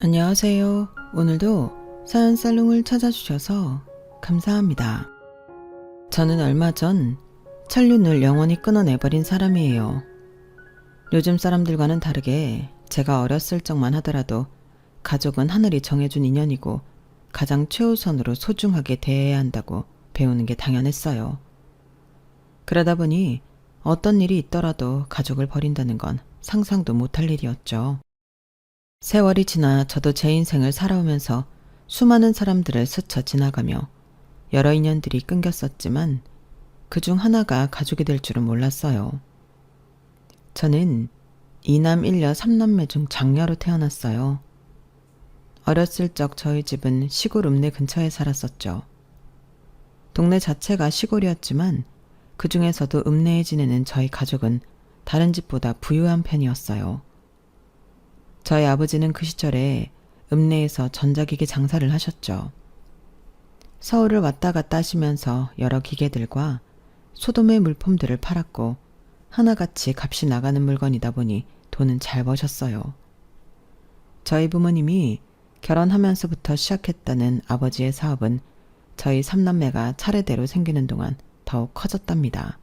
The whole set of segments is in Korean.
안녕하세요. 오늘도 사연 살롱을 찾아주셔서 감사합니다. 저는 얼마 전 천륜을 영원히 끊어내버린 사람이에요. 요즘 사람들과는 다르게 제가 어렸을 적만 하더라도 가족은 하늘이 정해준 인연이고 가장 최우선으로 소중하게 대해야 한다고 배우는 게 당연했어요. 그러다 보니 어떤 일이 있더라도 가족을 버린다는 건 상상도 못할 일이었죠. 세월이 지나 저도 제 인생을 살아오면서 수많은 사람들을 스쳐 지나가며 여러 인연들이 끊겼었지만 그중 하나가 가족이 될 줄은 몰랐어요. 저는 이남 일녀 삼남매 중 장녀로 태어났어요. 어렸을 적 저희 집은 시골 읍내 근처에 살았었죠. 동네 자체가 시골이었지만 그 중에서도 읍내에 지내는 저희 가족은 다른 집보다 부유한 편이었어요. 저희 아버지는 그 시절에 읍내에서 전자기기 장사를 하셨죠. 서울을 왔다 갔다 하시면서 여러 기계들과 소도매 물품들을 팔았고 하나같이 값이 나가는 물건이다 보니 돈은 잘 버셨어요. 저희 부모님이 결혼하면서부터 시작했다는 아버지의 사업은 저희 삼남매가 차례대로 생기는 동안 더욱 커졌답니다.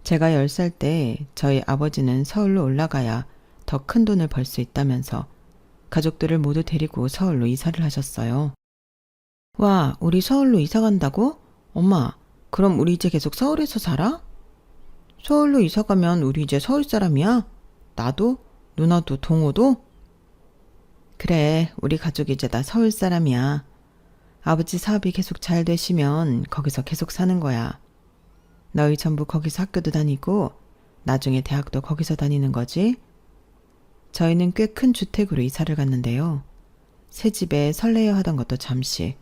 제가 10살 때 저희 아버지는 서울로 올라가야 더 큰 돈을 벌 수 있다면서 가족들을 모두 데리고 서울로 이사를 하셨어요. 와, 우리 서울로 이사 간다고? 엄마, 그럼 우리 이제 계속 서울에서 살아? 서울로 이사 가면 우리 이제 서울 사람이야? 나도? 누나도? 동호도? 그래, 우리 가족 이제 다 서울 사람이야. 아버지 사업이 계속 잘 되시면 거기서 계속 사는 거야. 너희 전부 거기서 학교도 다니고 나중에 대학도 거기서 다니는 거지? 저희는 꽤 큰 주택으로 이사를 갔는데요. 새 집에 설레어 하던 것도 잠시,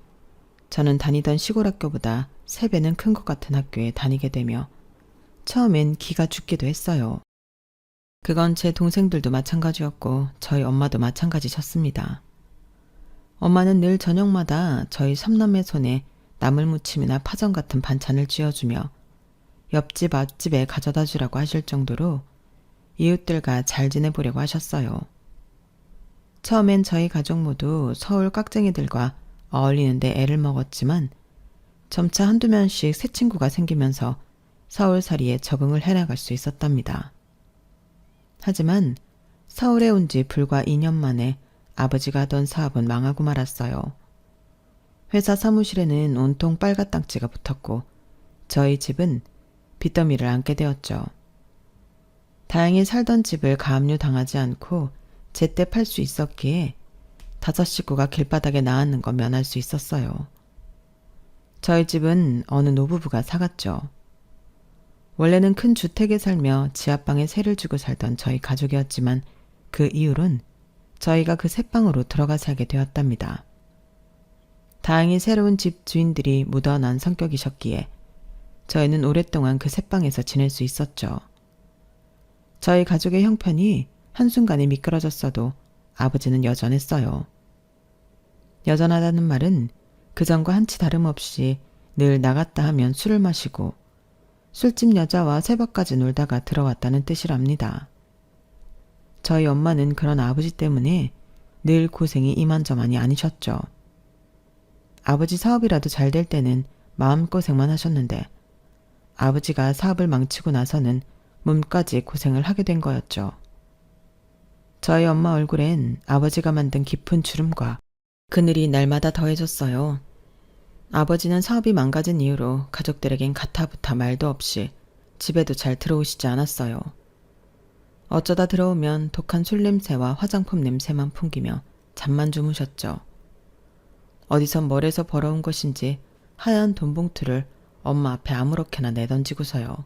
저는 다니던 시골 학교보다 3배는 큰 것 같은 학교에 다니게 되며 처음엔 기가 죽기도 했어요. 그건 제 동생들도 마찬가지였고 저희 엄마도 마찬가지셨습니다. 엄마는 늘 저녁마다 저희 삼남매 손에 나물무침이나 파전 같은 반찬을 쥐어주며 옆집 앞집에 가져다 주라고 하실 정도로 이웃들과 잘 지내보려고 하셨어요. 처음엔 저희 가족 모두 서울 깍쟁이들과 어울리는데 애를 먹었지만 점차 한두 명씩 새 친구가 생기면서 서울살이에 적응을 해나갈 수 있었답니다. 하지만 서울에 온 지 불과 2년 만에 아버지가 하던 사업은 망하고 말았어요. 회사 사무실에는 온통 빨갛딱지가 붙었고 저희 집은 빚더미를 안게 되었죠. 다행히 살던 집을 가압류 당하지 않고 제때 팔 수 있었기에 5 식구가 길바닥에 나앉는 거 면할 수 있었어요. 저희 집은 어느 노부부가 사갔죠. 원래는 큰 주택에 살며 지하방에 세를 주고 살던 저희 가족이었지만 그 이후론 저희가 그 새 방으로 들어가 살게 되었답니다. 다행히 새로운 집 주인들이 묻어난 성격이셨기에 저희는 오랫동안 그 새 방에서 지낼 수 있었죠. 저희 가족의 형편이 한순간에 미끄러졌어도 아버지는 여전했어요. 여전하다는 말은 그전과 한치 다름없이 늘 나갔다 하면 술을 마시고 술집 여자와 새벽까지 놀다가 들어왔다는 뜻이랍니다. 저희 엄마는 그런 아버지 때문에 늘 고생이 이만저만이 아니셨죠. 아버지 사업이라도 잘 될 때는 마음고생만 하셨는데 아버지가 사업을 망치고 나서는 몸까지 고생을 하게 된 거였죠. 저희 엄마 얼굴엔 아버지가 만든 깊은 주름과 그늘이 날마다 더해졌어요. 아버지는 사업이 망가진 이후로 가족들에겐 가타부타 말도 없이 집에도 잘 들어오시지 않았어요. 어쩌다 들어오면 독한 술 냄새와 화장품 냄새만 풍기며 잠만 주무셨죠. 어디선 멀에서 벌어온 것인지 하얀 돈봉투를 엄마 앞에 아무렇게나 내던지고서요.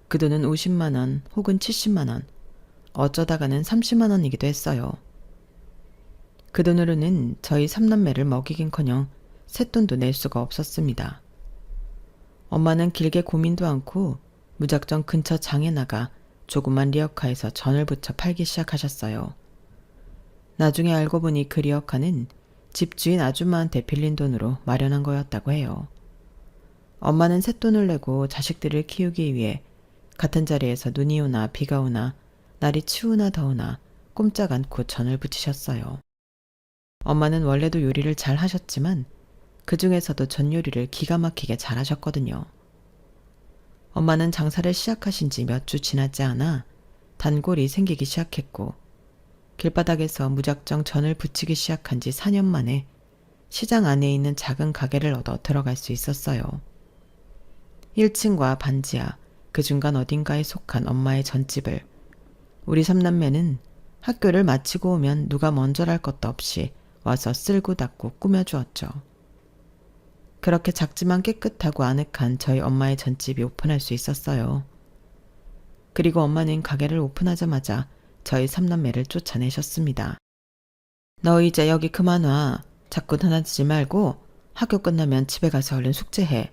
그 돈은 50만 원 혹은 70만 원, 어쩌다가는 30만 원이기도 했어요. 그 돈으로는 저희 삼남매를 먹이긴커녕 쇳돈도 낼 수가 없었습니다. 엄마는 길게 고민도 않고 무작정 근처 장에 나가 조그만 리어카에서 전을 붙여 팔기 시작하셨어요. 나중에 알고 보니 그 리어카는 집주인 아줌마한테 빌린 돈으로 마련한 거였다고 해요. 엄마는 쇳돈을 내고 자식들을 키우기 위해 같은 자리에서 눈이 오나 비가 오나 날이 추우나 더우나 꼼짝 않고 전을 부치셨어요. 엄마는 원래도 요리를 잘 하셨지만 그 중에서도 전 요리를 기가 막히게 잘 하셨거든요. 엄마는 장사를 시작하신 지 몇 주 지나지 않아 단골이 생기기 시작했고 길바닥에서 무작정 전을 부치기 시작한 지 4년 만에 시장 안에 있는 작은 가게를 얻어 들어갈 수 있었어요. 1층과 반지하, 그 중간 어딘가에 속한 엄마의 전집을 우리 삼남매는 학교를 마치고 오면 누가 먼저랄 것도 없이 와서 쓸고 닦고 꾸며주었죠. 그렇게 작지만 깨끗하고 아늑한 저희 엄마의 전집이 오픈할 수 있었어요. 그리고 엄마는 가게를 오픈하자마자 저희 삼남매를 쫓아내셨습니다. 너 이제 여기 그만 와. 자꾸 다니지 말고 학교 끝나면 집에 가서 얼른 숙제해.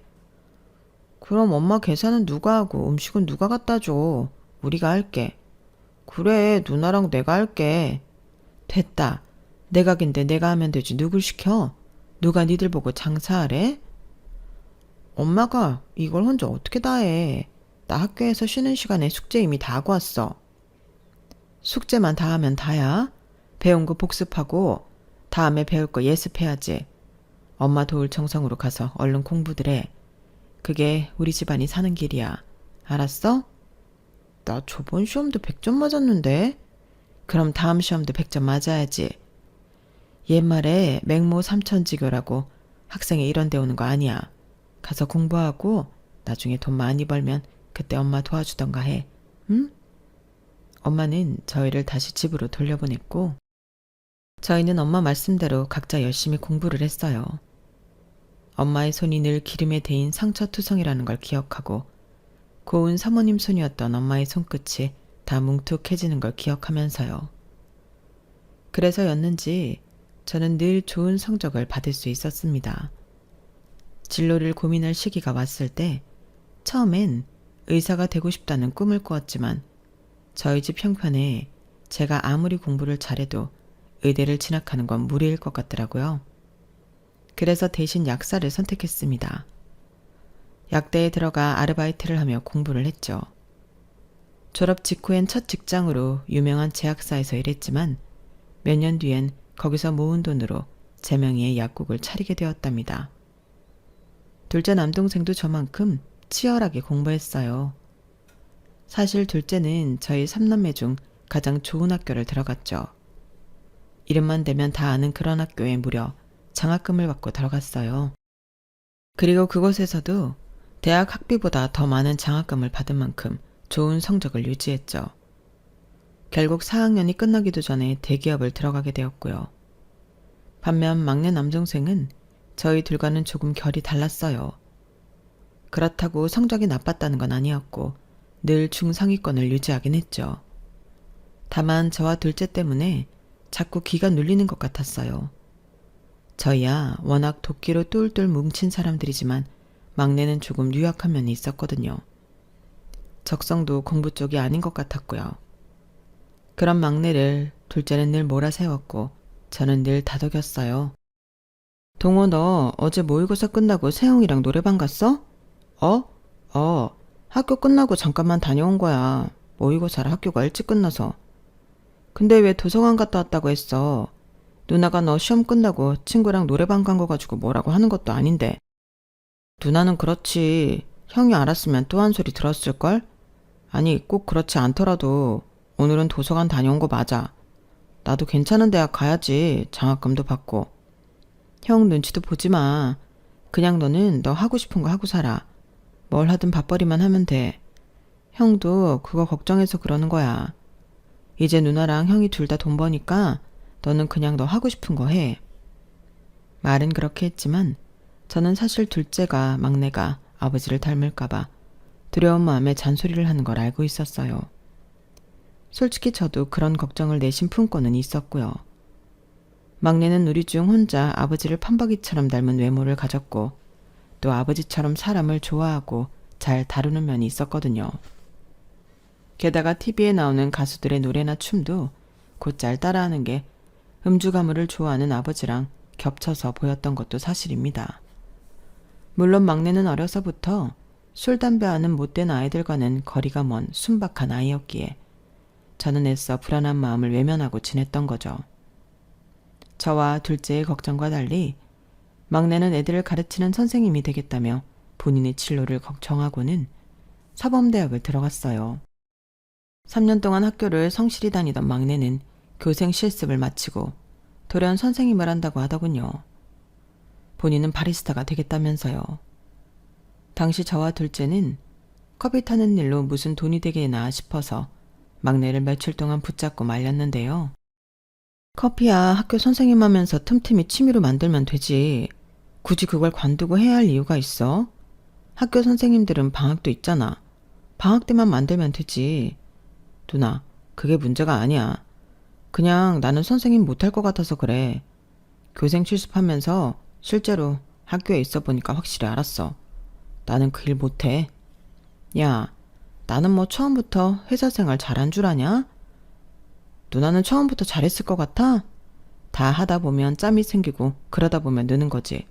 그럼 엄마 계산은 누가 하고 음식은 누가 갖다 줘? 우리가 할게. 그래, 누나랑 내가 할게. 됐다. 내 가게인데 내가 하면 되지. 누굴 시켜? 누가 니들 보고 장사하래? 엄마가 이걸 혼자 어떻게 다 해. 나 학교에서 쉬는 시간에 숙제 이미 다 하고 왔어. 숙제만 다 하면 다야. 배운 거 복습하고 다음에 배울 거 예습해야지. 엄마 도울 정성으로 가서 얼른 공부들 해. 그게 우리 집안이 사는 길이야. 알았어? 나 저번 시험도 100점 맞았는데? 그럼 다음 시험도 100점 맞아야지. 옛말에 맹모 삼천지교라고 학생이 이런 데 오는 거 아니야. 가서 공부하고 나중에 돈 많이 벌면 그때 엄마 도와주던가 해. 응? 엄마는 저희를 다시 집으로 돌려보냈고 저희는 엄마 말씀대로 각자 열심히 공부를 했어요. 엄마의 손이 늘 기름에 데인 상처투성이라는 걸 기억하고 고운 사모님 손이었던 엄마의 손끝이 다 뭉툭해지는 걸 기억하면서요. 그래서였는지 저는 늘 좋은 성적을 받을 수 있었습니다. 진로를 고민할 시기가 왔을 때 처음엔 의사가 되고 싶다는 꿈을 꾸었지만 저희 집 형편에 제가 아무리 공부를 잘해도 의대를 진학하는 건 무리일 것 같더라고요. 그래서 대신 약사를 선택했습니다. 약대에 들어가 아르바이트를 하며 공부를 했죠. 졸업 직후엔 첫 직장으로 유명한 제약사에서 일했지만 몇 년 뒤엔 거기서 모은 돈으로 제 명의의 약국을 차리게 되었답니다. 둘째 남동생도 저만큼 치열하게 공부했어요. 사실 둘째는 저희 삼남매 중 가장 좋은 학교를 들어갔죠. 이름만 대면 다 아는 그런 학교에 무려 장학금을 받고 들어갔어요. 그리고 그곳에서도 대학 학비보다 더 많은 장학금을 받은 만큼 좋은 성적을 유지했죠. 결국 4학년이 끝나기도 전에 대기업을 들어가게 되었고요. 반면 막내 남동생은 저희 둘과는 조금 결이 달랐어요. 그렇다고 성적이 나빴다는 건 아니었고 늘 중상위권을 유지하긴 했죠. 다만 저와 둘째 때문에 자꾸 기가 눌리는 것 같았어요. 저희야 워낙 도끼로 똘똘 뭉친 사람들이지만 막내는 조금 유약한 면이 있었거든요. 적성도 공부 쪽이 아닌 것 같았고요. 그런 막내를 둘째는 늘 몰아세웠고 저는 늘 다독였어요. 동호 너 어제 모의고사 끝나고 세영이랑 노래방 갔어? 학교 끝나고 잠깐만 다녀온 거야. 모의고사를 학교가 일찍 끝나서. 근데 왜 도서관 갔다 왔다고 했어? 누나가 너 시험 끝나고 친구랑 노래방 간 거 가지고 뭐라고 하는 것도 아닌데. 누나는 그렇지. 형이 알았으면 또 한 소리 들었을걸? 아니 꼭 그렇지 않더라도 오늘은 도서관 다녀온 거 맞아. 나도 괜찮은 대학 가야지. 장학금도 받고. 형 눈치도 보지 마. 그냥 너는 너 하고 싶은 거 하고 살아. 뭘 하든 밥벌이만 하면 돼. 형도 그거 걱정해서 그러는 거야. 이제 누나랑 형이 둘 다 돈 버니까 너는 그냥 너 하고 싶은 거 해. 말은 그렇게 했지만 저는 사실 둘째가 막내가 아버지를 닮을까봐 두려운 마음에 잔소리를 하는 걸 알고 있었어요. 솔직히 저도 그런 걱정을 내심 품고는 있었고요. 막내는 우리 중 혼자 아버지를 판박이처럼 닮은 외모를 가졌고 또 아버지처럼 사람을 좋아하고 잘 다루는 면이 있었거든요. 게다가 TV에 나오는 가수들의 노래나 춤도 곧잘 따라하는 게 음주 가물을 좋아하는 아버지랑 겹쳐서 보였던 것도 사실입니다. 물론 막내는 어려서부터 술, 담배하는 못된 아이들과는 거리가 먼 순박한 아이였기에 저는 애써 불안한 마음을 외면하고 지냈던 거죠. 저와 둘째의 걱정과 달리 막내는 애들을 가르치는 선생님이 되겠다며 본인의 진로를 정하고는 사범대학을 들어갔어요. 3년 동안 학교를 성실히 다니던 막내는 교생 실습을 마치고 돌연 선생님을 한다고 하더군요. 본인은 바리스타가 되겠다면서요. 당시 저와 둘째는 커피 타는 일로 무슨 돈이 되게나 싶어서 막내를 며칠 동안 붙잡고 말렸는데요. 커피야 학교 선생님 하면서 틈틈이 취미로 만들면 되지. 굳이 그걸 관두고 해야 할 이유가 있어? 학교 선생님들은 방학도 있잖아. 방학 때만 만들면 되지. 누나, 그게 문제가 아니야. 그냥 나는 선생님 못할 것 같아서 그래. 교생 실습하면서 실제로 학교에 있어 보니까 확실히 알았어. 나는 그 일 못해. 야, 나는 뭐 처음부터 회사 생활 잘한 줄 아냐? 누나는 처음부터 잘했을 것 같아? 다 하다 보면 짬이 생기고 그러다 보면 느는 거지.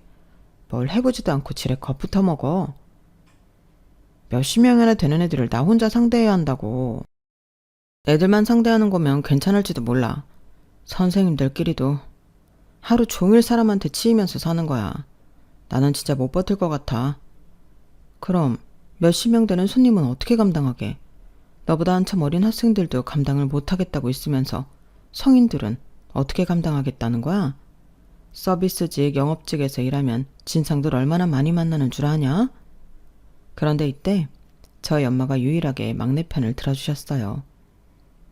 뭘 해보지도 않고 지레 겁부터 먹어. 몇십 명이나 되는 애들을 나 혼자 상대해야 한다고. 애들만 상대하는 거면 괜찮을지도 몰라. 선생님들끼리도 하루 종일 사람한테 치이면서 사는 거야. 나는 진짜 못 버틸 것 같아. 그럼 몇십 명 되는 손님은 어떻게 감당하게? 너보다 한참 어린 학생들도 감당을 못하겠다고 있으면서 성인들은 어떻게 감당하겠다는 거야? 서비스직, 영업직에서 일하면 진상들 얼마나 많이 만나는 줄 아냐? 그런데 이때 저희 엄마가 유일하게 막내 편을 들어주셨어요.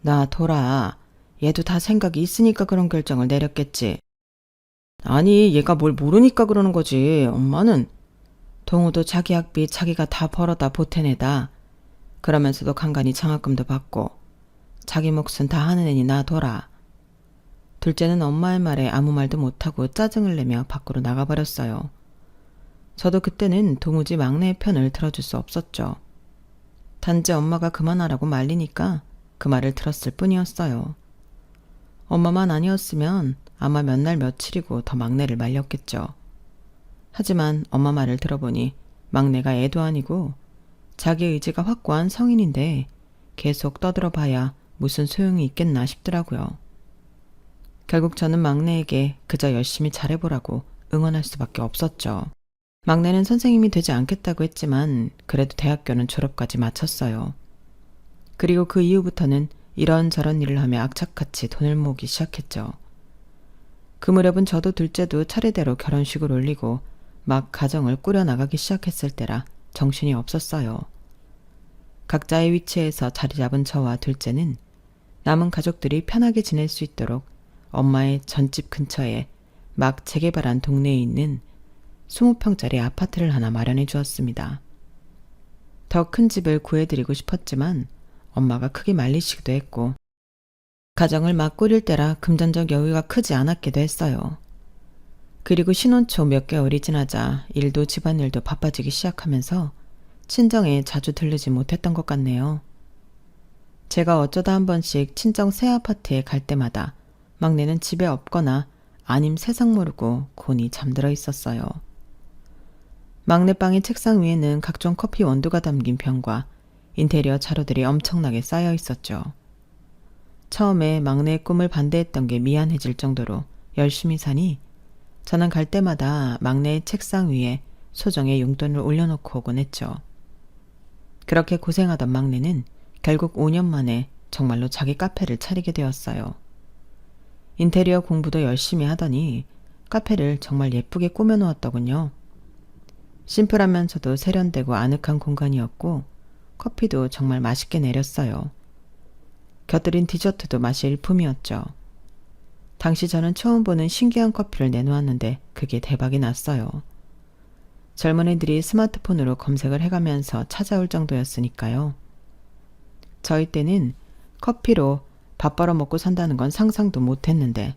나 돌아. 얘도 다 생각이 있으니까 그런 결정을 내렸겠지. 아니, 얘가 뭘 모르니까 그러는 거지. 엄마는 동우도 자기 학비 자기가 다 벌어다 보태내다. 그러면서도 간간히 장학금도 받고 자기 몫은 다 하는 애니 놔둬라. 둘째는 엄마의 말에 아무 말도 못하고 짜증을 내며 밖으로 나가버렸어요. 저도 그때는 도무지 막내의 편을 들어줄 수 없었죠. 단지 엄마가 그만하라고 말리니까 그 말을 들었을 뿐이었어요. 엄마만 아니었으면 아마 몇 날 며칠이고 더 막내를 말렸겠죠. 하지만 엄마 말을 들어보니 막내가 애도 아니고 자기 의지가 확고한 성인인데 계속 떠들어봐야 무슨 소용이 있겠나 싶더라고요. 결국 저는 막내에게 그저 열심히 잘해보라고 응원할 수밖에 없었죠. 막내는 선생님이 되지 않겠다고 했지만 그래도 대학교는 졸업까지 마쳤어요. 그리고 그 이후부터는 이런저런 일을 하며 악착같이 돈을 모으기 시작했죠. 그 무렵은 저도 둘째도 차례대로 결혼식을 올리고 막 가정을 꾸려나가기 시작했을 때라 정신이 없었어요. 각자의 위치에서 자리 잡은 저와 둘째는 남은 가족들이 편하게 지낼 수 있도록 엄마의 전집 근처에 막 재개발한 동네에 있는 20평짜리 아파트를 하나 마련해 주었습니다. 더 큰 집을 구해드리고 싶었지만 엄마가 크게 말리시기도 했고 가정을 막 꾸릴 때라 금전적 여유가 크지 않았기도 했어요. 그리고 신혼 초 몇 개월이 지나자 일도 집안일도 바빠지기 시작하면서 친정에 자주 들르지 못했던 것 같네요. 제가 어쩌다 한 번씩 친정 새 아파트에 갈 때마다 막내는 집에 없거나 아님 세상 모르고 곤히 잠들어 있었어요. 막내 방의 책상 위에는 각종 커피 원두가 담긴 병과 인테리어 자료들이 엄청나게 쌓여 있었죠. 처음에 막내의 꿈을 반대했던 게 미안해질 정도로 열심히 사니 저는 갈 때마다 막내의 책상 위에 소정의 용돈을 올려놓고 오곤 했죠. 그렇게 고생하던 막내는 결국 5년 만에 정말로 자기 카페를 차리게 되었어요. 인테리어 공부도 열심히 하더니 카페를 정말 예쁘게 꾸며놓았더군요. 심플하면서도 세련되고 아늑한 공간이었고 커피도 정말 맛있게 내렸어요. 곁들인 디저트도 맛이 일품이었죠. 당시 저는 처음 보는 신기한 커피를 내놓았는데 그게 대박이 났어요. 젊은 애들이 스마트폰으로 검색을 해가면서 찾아올 정도였으니까요. 저희 때는 커피로 밥 벌어 먹고 산다는 건 상상도 못했는데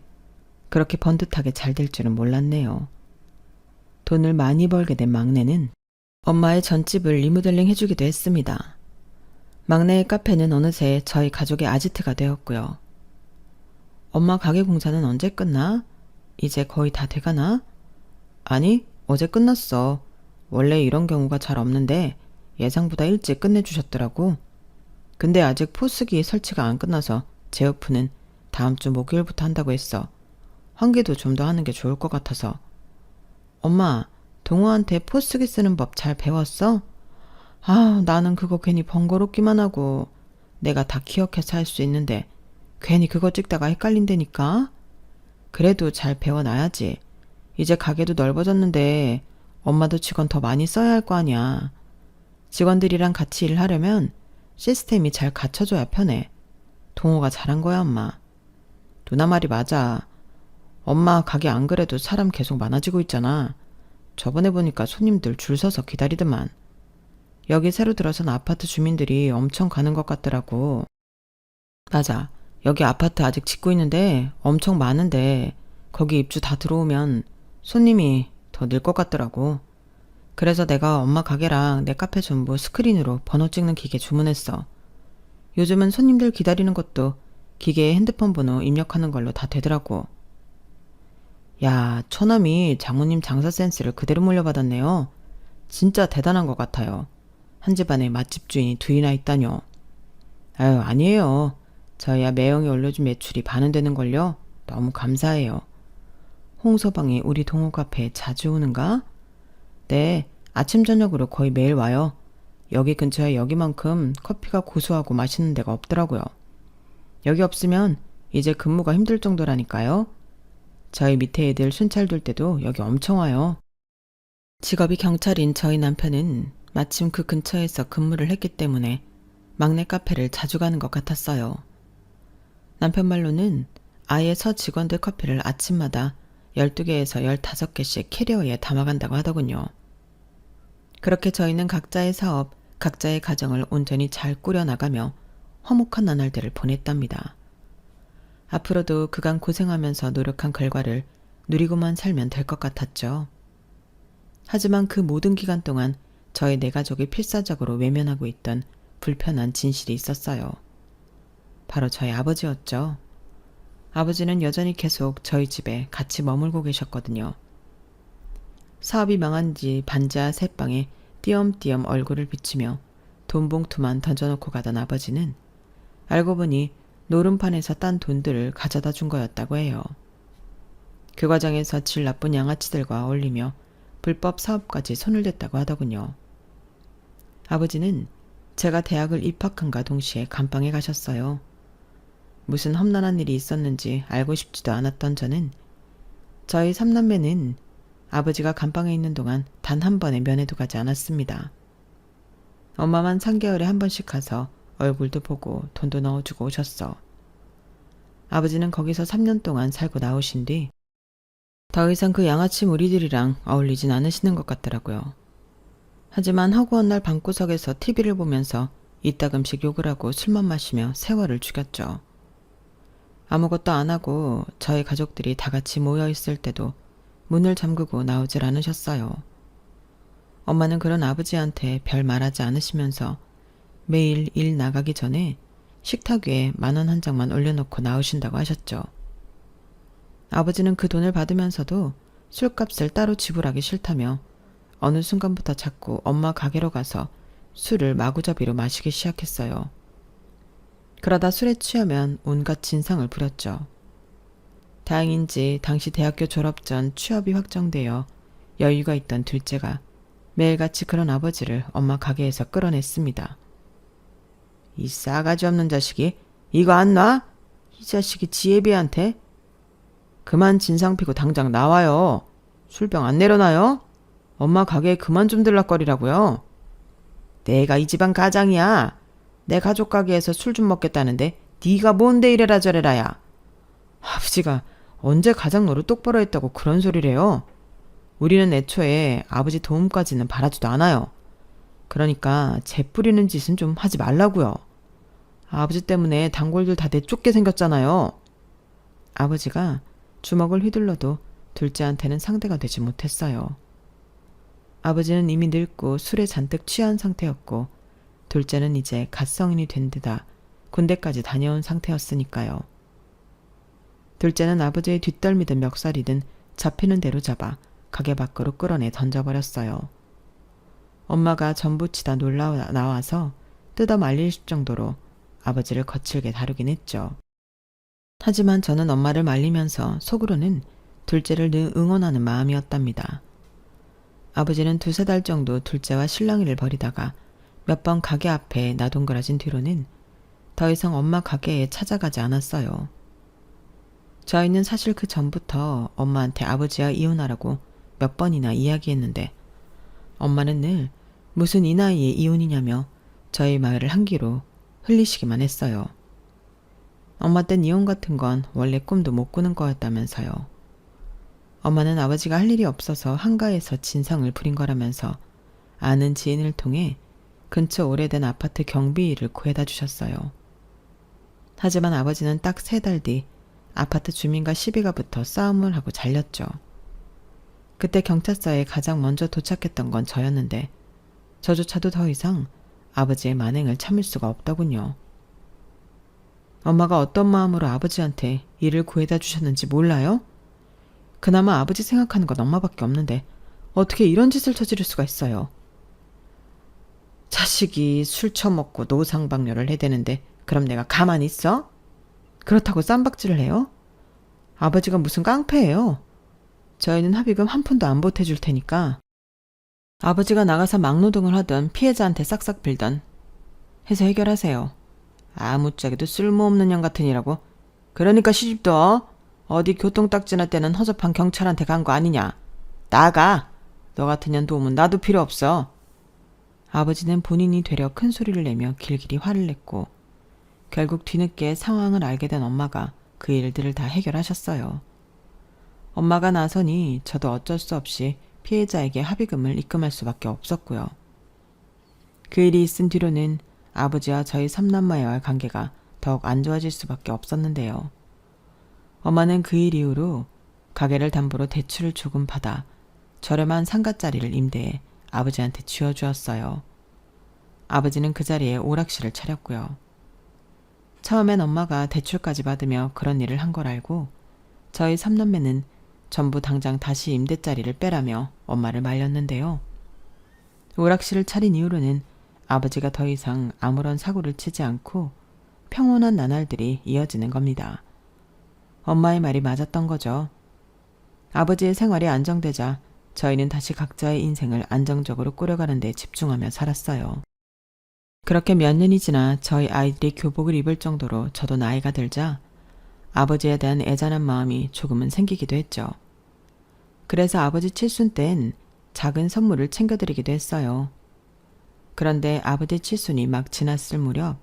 그렇게 번듯하게 잘 될 줄은 몰랐네요. 돈을 많이 벌게 된 막내는 엄마의 전집을 리모델링 해주기도 했습니다. 막내의 카페는 어느새 저희 가족의 아지트가 되었고요. 엄마 가게 공사는 언제 끝나? 이제 거의 다 돼가나? 아니, 어제 끝났어. 원래 이런 경우가 잘 없는데 예상보다 일찍 끝내주셨더라고. 근데 아직 포스기 설치가 안 끝나서 제어프는 다음 주 목요일부터 한다고 했어. 환기도 좀 더 하는 게 좋을 것 같아서. 엄마, 동호한테 포스기 쓰는 법 잘 배웠어? 아, 나는 그거 괜히 번거롭기만 하고 내가 다 기억해서 할 수 있는데 괜히 그거 찍다가 헷갈린다니까? 그래도 잘 배워놔야지. 이제 가게도 넓어졌는데 엄마도 직원 더 많이 써야 할 거 아니야. 직원들이랑 같이 일을 하려면 시스템이 잘 갖춰줘야 편해. 동호가 잘한 거야, 엄마. 누나 말이 맞아. 엄마 가게 안 그래도 사람 계속 많아지고 있잖아. 저번에 보니까 손님들 줄 서서 기다리더만. 여기 새로 들어선 아파트 주민들이 엄청 가는 것 같더라고. 맞아. 여기 아파트 아직 짓고 있는데 엄청 많은데 거기 입주 다 들어오면 손님이 더 늘 것 같더라고. 그래서 내가 엄마 가게랑 내 카페 전부 스크린으로 번호 찍는 기계 주문했어. 요즘은 손님들 기다리는 것도 기계에 핸드폰 번호 입력하는 걸로 다 되더라고. 야, 처남이 장모님 장사 센스를 그대로 물려받았네요. 진짜 대단한 것 같아요. 한 집안에 맛집 주인이 둘이나 있다뇨. 아유, 아니에요. 저희야 매형이 올려준 매출이 반은 되는걸요. 너무 감사해요. 홍서방이 우리 동호 카페에 자주 오는가? 네, 아침 저녁으로 거의 매일 와요. 여기 근처에 여기만큼 커피가 고소하고 맛있는 데가 없더라고요. 여기 없으면 이제 근무가 힘들 정도라니까요. 저희 밑에 애들 순찰 둘 때도 여기 엄청 와요. 직업이 경찰인 저희 남편은 마침 그 근처에서 근무를 했기 때문에 막내 카페를 자주 가는 것 같았어요. 남편 말로는 아예 서 직원들 커피를 아침마다 12개에서 15개씩 캐리어에 담아간다고 하더군요. 그렇게 저희는 각자의 사업, 각자의 가정을 온전히 잘 꾸려나가며 화목한 나날들을 보냈답니다. 앞으로도 그간 고생하면서 노력한 결과를 누리고만 살면 될 것 같았죠. 하지만 그 모든 기간 동안 저희 네 가족이 필사적으로 외면하고 있던 불편한 진실이 있었어요. 바로 저희 아버지였죠. 아버지는 여전히 계속 저희 집에 같이 머물고 계셨거든요. 사업이 망한 지 반지하 새방에 띄엄띄엄 얼굴을 비치며 돈 봉투만 던져놓고 가던 아버지는 알고 보니 노름판에서 딴 돈들을 가져다 준 거였다고 해요. 그 과정에서 질 나쁜 양아치들과 어울리며 불법 사업까지 손을 댔다고 하더군요. 아버지는 제가 대학을 입학한과 동시에 감방에 가셨어요. 무슨 험난한 일이 있었는지 알고 싶지도 않았던 저는 저희 삼남매는 아버지가 감방에 있는 동안 단 한 번의 면회도 가지 않았습니다. 엄마만 3개월에 한 번씩 가서 얼굴도 보고 돈도 넣어주고 오셨어. 아버지는 거기서 3년 동안 살고 나오신 뒤 더 이상 그 양아치 무리들이랑 어울리진 않으시는 것 같더라고요. 하지만 허구한 날 방구석에서 TV를 보면서 이따금씩 욕을 하고 술만 마시며 세월을 죽였죠. 아무것도 안 하고 저희 가족들이 다 같이 모여 있을 때도 문을 잠그고 나오질 않으셨어요. 엄마는 그런 아버지한테 별 말하지 않으시면서 매일 일 나가기 전에 식탁 위에 10,000원 한 장만 올려놓고 나오신다고 하셨죠. 아버지는 그 돈을 받으면서도 술값을 따로 지불하기 싫다며 어느 순간부터 자꾸 엄마 가게로 가서 술을 마구잡이로 마시기 시작했어요. 그러다 술에 취하면 온갖 진상을 부렸죠. 다행인지 당시 대학교 졸업 전 취업이 확정되어 여유가 있던 둘째가 매일같이 그런 아버지를 엄마 가게에서 끌어냈습니다. 이 싸가지 없는 자식이 이거 안 놔? 이 자식이 지혜비한테? 그만 진상 피고 당장 나와요. 술병 안 내려놔요? 엄마 가게에 그만 좀 들락거리라고요. 내가 이 집안 가장이야. 내 가족 가게에서 술 좀 먹겠다는데 네가 뭔데 이래라 저래라야. 아버지가 언제 가장 노릇 똑바로 했다고 그런 소리래요. 우리는 애초에 아버지 도움까지는 바라지도 않아요. 그러니까 재 뿌리는 짓은 좀 하지 말라고요. 아버지 때문에 단골들 다 내쫓게 생겼잖아요. 아버지가 주먹을 휘둘러도 둘째한테는 상대가 되지 못했어요. 아버지는 이미 늙고 술에 잔뜩 취한 상태였고 둘째는 이제 갓 성인이 된 데다 군대까지 다녀온 상태였으니까요. 둘째는 아버지의 뒷덜미든 멱살이든 잡히는 대로 잡아 가게 밖으로 끌어내 던져버렸어요. 엄마가 전부치다 놀라 나와서 뜯어 말릴 정도로 아버지를 거칠게 다루긴 했죠. 하지만 저는 엄마를 말리면서 속으로는 둘째를 늘 응원하는 마음이었답니다. 아버지는 2~3달 정도 둘째와 실랑이를 벌이다가 몇 번 가게 앞에 나동거라진 뒤로는 더 이상 엄마 가게에 찾아가지 않았어요. 저희는 사실 그 전부터 엄마한테 아버지와 이혼하라고 몇 번이나 이야기했는데 엄마는 늘 무슨 이 나이에 이혼이냐며 저희 말을 한 귀로 흘리시기만 했어요. 엄마 땐 이혼 같은 건 원래 꿈도 못 꾸는 거였다면서요. 엄마는 아버지가 할 일이 없어서 한가해서 진상을 부린 거라면서 아는 지인을 통해 근처 오래된 아파트 경비 일을 구해다 주셨어요. 하지만 아버지는 딱 3달 뒤 아파트 주민과 시비가 붙어 싸움을 하고 잘렸죠. 그때 경찰서에 가장 먼저 도착했던 건 저였는데 저조차도 더 이상 아버지의 만행을 참을 수가 없더군요. 엄마가 어떤 마음으로 아버지한테 일을 구해다 주셨는지 몰라요? 그나마 아버지 생각하는 건 엄마밖에 없는데 어떻게 이런 짓을 저지를 수가 있어요? 자식이 술 처먹고 노상방뇨를 해대는데 그럼 내가 가만히 있어? 그렇다고 쌈박질을 해요? 아버지가 무슨 깡패예요? 저희는 합의금 한 푼도 안 보태줄 테니까 아버지가 나가서 막노동을 하든 피해자한테 싹싹 빌던 해서 해결하세요. 아무짝에도 쓸모없는 년 같은 이라고. 그러니까 시집도 어디 교통딱지나 때는 허접한 경찰한테 간 거 아니냐. 나가. 너 같은 년 도움은 나도 필요 없어. 아버지는 본인이 되려 큰 소리를 내며 길길이 화를 냈고 결국 뒤늦게 상황을 알게 된 엄마가 그 일들을 다 해결하셨어요. 엄마가 나서니 저도 어쩔 수 없이 피해자에게 합의금을 입금할 수밖에 없었고요. 그 일이 있은 뒤로는 아버지와 저희 3남매와의 관계가 더욱 안 좋아질 수밖에 없었는데요. 엄마는 그 일 이후로 가게를 담보로 대출을 조금 받아 저렴한 상가짜리를 임대해 아버지한테 쥐어주었어요. 아버지는 그 자리에 오락실을 차렸고요. 처음엔 엄마가 대출까지 받으며 그런 일을 한 걸 알고 저희 3남매는 전부 당장 다시 임대자리를 빼라며 엄마를 말렸는데요. 오락실을 차린 이후로는 아버지가 더 이상 아무런 사고를 치지 않고 평온한 나날들이 이어지는 겁니다. 엄마의 말이 맞았던 거죠. 아버지의 생활이 안정되자 저희는 다시 각자의 인생을 안정적으로 꾸려가는 데 집중하며 살았어요. 그렇게 몇 년이 지나 저희 아이들이 교복을 입을 정도로 저도 나이가 들자 아버지에 대한 애잔한 마음이 조금은 생기기도 했죠. 그래서 아버지 칠순 땐 작은 선물을 챙겨드리기도 했어요. 그런데 아버지 칠순이 막 지났을 무렵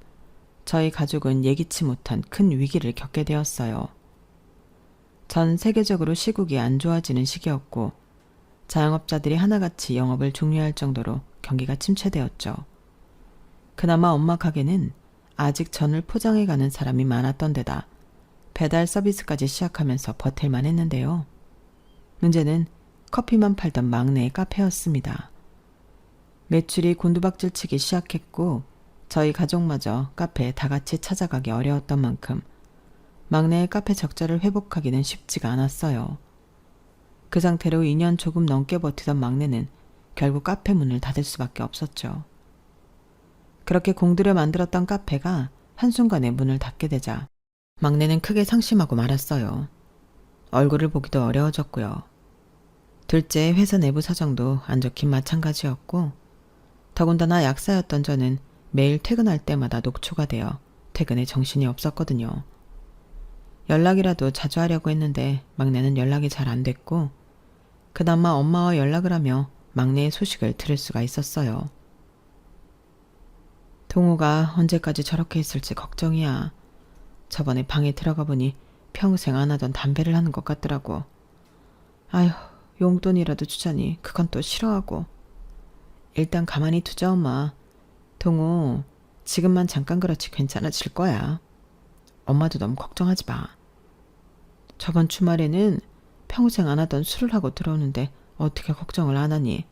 저희 가족은 예기치 못한 큰 위기를 겪게 되었어요. 전 세계적으로 시국이 안 좋아지는 시기였고 자영업자들이 하나같이 영업을 종료할 정도로 경기가 침체되었죠. 그나마 엄마 가게는 아직 전을 포장해가는 사람이 많았던 데다 배달 서비스까지 시작하면서 버틸만 했는데요. 문제는 커피만 팔던 막내의 카페였습니다. 매출이 곤두박질치기 시작했고 저희 가족마저 카페에 다 같이 찾아가기 어려웠던 만큼 막내의 카페 적자를 회복하기는 쉽지가 않았어요. 그 상태로 2년 조금 넘게 버티던 막내는 결국 카페 문을 닫을 수밖에 없었죠. 그렇게 공들여 만들었던 카페가 한순간에 문을 닫게 되자 막내는 크게 상심하고 말았어요. 얼굴을 보기도 어려워졌고요. 둘째 회사 내부 사정도 안 좋긴 마찬가지였고 더군다나 약사였던 저는 매일 퇴근할 때마다 녹초가 되어 퇴근에 정신이 없었거든요. 연락이라도 자주 하려고 했는데 막내는 연락이 잘 안 됐고 그나마 엄마와 연락을 하며 막내의 소식을 들을 수가 있었어요. 동호가 언제까지 저렇게 있을지 걱정이야. 저번에 방에 들어가 보니 평생 안 하던 담배를 하는 것 같더라고. 아휴, 용돈이라도 주자니 그건 또 싫어하고. 일단 가만히 두자 엄마. 동호 지금만 잠깐 그렇지 괜찮아질 거야. 엄마도 너무 걱정하지 마. 저번 주말에는 평생 안 하던 술을 하고 들어오는데 어떻게 걱정을 안 하니.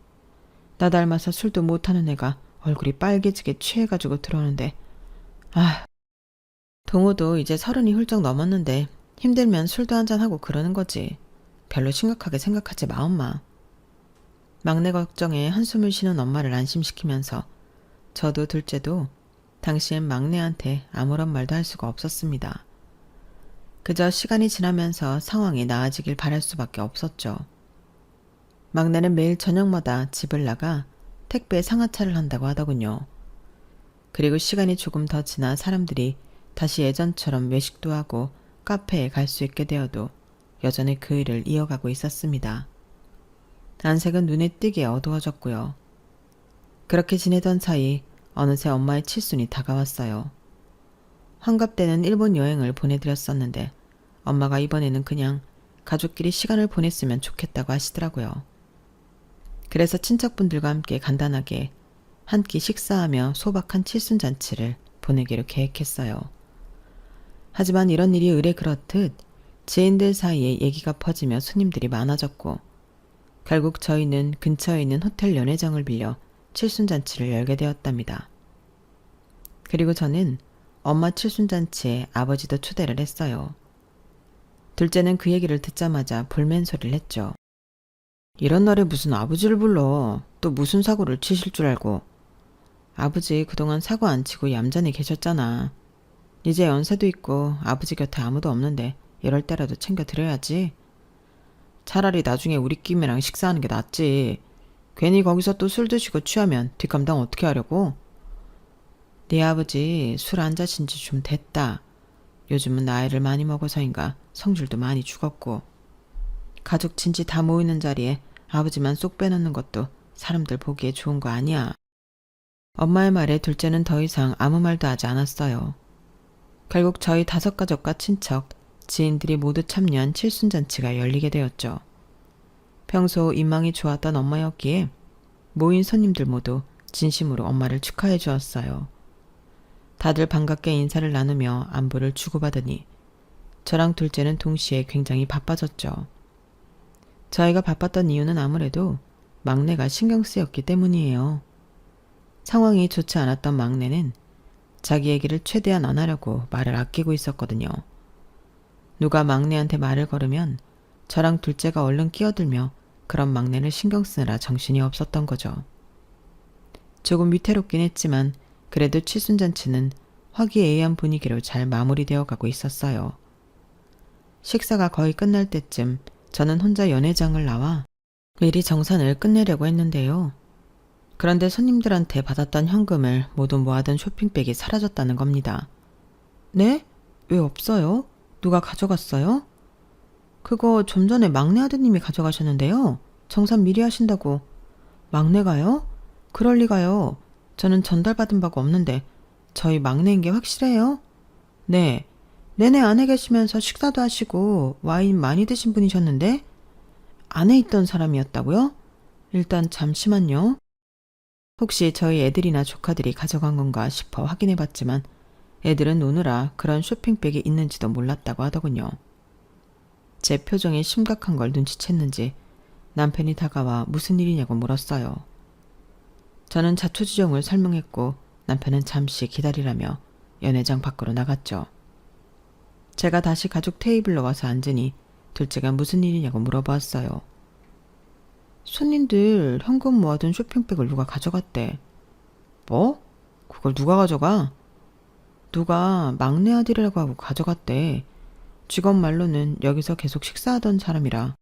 나 닮아서 술도 못하는 애가 얼굴이 빨개지게 취해가지고 들어오는데 동호도 이제 30이 훌쩍 넘었는데 힘들면 술도 한잔하고 그러는 거지. 별로 심각하게 생각하지 마 엄마. 막내 걱정에 한숨을 쉬는 엄마를 안심시키면서 저도 둘째도 당시엔 막내한테 아무런 말도 할 수가 없었습니다. 그저 시간이 지나면서 상황이 나아지길 바랄 수밖에 없었죠. 막내는 매일 저녁마다 집을 나가 택배 상하차를 한다고 하더군요. 그리고 시간이 조금 더 지나 사람들이 다시 예전처럼 외식도 하고 카페에 갈 수 있게 되어도 여전히 그 일을 이어가고 있었습니다. 안색은 눈에 띄게 어두워졌고요. 그렇게 지내던 사이 어느새 엄마의 칠순이 다가왔어요. 환갑 때는 일본 여행을 보내드렸었는데 엄마가 이번에는 그냥 가족끼리 시간을 보냈으면 좋겠다고 하시더라고요. 그래서 친척분들과 함께 간단하게 한 끼 식사하며 소박한 칠순잔치를 보내기로 계획했어요. 하지만 이런 일이 의례 그렇듯 지인들 사이에 얘기가 퍼지며 손님들이 많아졌고 결국 저희는 근처에 있는 호텔 연회장을 빌려 칠순잔치를 열게 되었답니다. 그리고 저는 엄마 칠순잔치에 아버지도 초대를 했어요. 둘째는 그 얘기를 듣자마자 불맨소리를 했죠. 이런 날에 무슨 아버지를 불러. 또 무슨 사고를 치실 줄 알고. 아버지 그동안 사고 안 치고 얌전히 계셨잖아. 이제 연세도 있고 아버지 곁에 아무도 없는데 이럴 때라도 챙겨드려야지. 차라리 나중에 우리끼리랑 식사하는 게 낫지. 괜히 거기서 또 술 드시고 취하면 뒷감당 어떻게 하려고? 네 아버지 술 안 자신 지 좀 됐다. 요즘은 나이를 많이 먹어서인가 성질도 많이 죽었고. 가족 친지 다 모이는 자리에 아버지만 쏙 빼놓는 것도 사람들 보기에 좋은 거 아니야. 엄마의 말에 둘째는 더 이상 아무 말도 하지 않았어요. 결국 저희 5가족과 친척, 지인들이 모두 참여한 칠순잔치가 열리게 되었죠. 평소 인망이 좋았던 엄마였기에 모인 손님들 모두 진심으로 엄마를 축하해 주었어요. 다들 반갑게 인사를 나누며 안부를 주고받으니 저랑 둘째는 동시에 굉장히 바빠졌죠. 저희가 바빴던 이유는 아무래도 막내가 신경 쓰였기 때문이에요. 상황이 좋지 않았던 막내는 자기 얘기를 최대한 안 하려고 말을 아끼고 있었거든요. 누가 막내한테 말을 걸으면 저랑 둘째가 얼른 끼어들며 그런 막내를 신경 쓰느라 정신이 없었던 거죠. 조금 위태롭긴 했지만 그래도 칠순잔치는 화기애애한 분위기로 잘 마무리되어 가고 있었어요. 식사가 거의 끝날 때쯤 저는 혼자 연회장을 나와 미리 정산을 끝내려고 했는데요. 그런데 손님들한테 받았던 현금을 모두 모아둔 쇼핑백이 사라졌다는 겁니다. 네? 왜 없어요? 누가 가져갔어요? 그거 좀 전에 막내 아드님이 가져가셨는데요. 정산 미리 하신다고. 막내가요? 그럴 리가요. 저는 전달받은 바가 없는데 저희 막내인 게 확실해요? 네. 내내 안에 계시면서 식사도 하시고 와인 많이 드신 분이셨는데 안에 있던 사람이었다고요? 일단 잠시만요. 혹시 저희 애들이나 조카들이 가져간 건가 싶어 확인해봤지만 애들은 노느라 그런 쇼핑백이 있는지도 몰랐다고 하더군요. 제 표정이 심각한 걸 눈치챘는지 남편이 다가와 무슨 일이냐고 물었어요. 저는 자초지종을 설명했고 남편은 잠시 기다리라며 연회장 밖으로 나갔죠. 제가 다시 가족 테이블로 와서 앉으니 둘째가 무슨 일이냐고 물어보았어요. 손님들 현금 모아둔 쇼핑백을 누가 가져갔대. 뭐? 그걸 누가 가져가? 누가 막내 아들이라고 하고 가져갔대. 직원 말로는 여기서 계속 식사하던 사람이라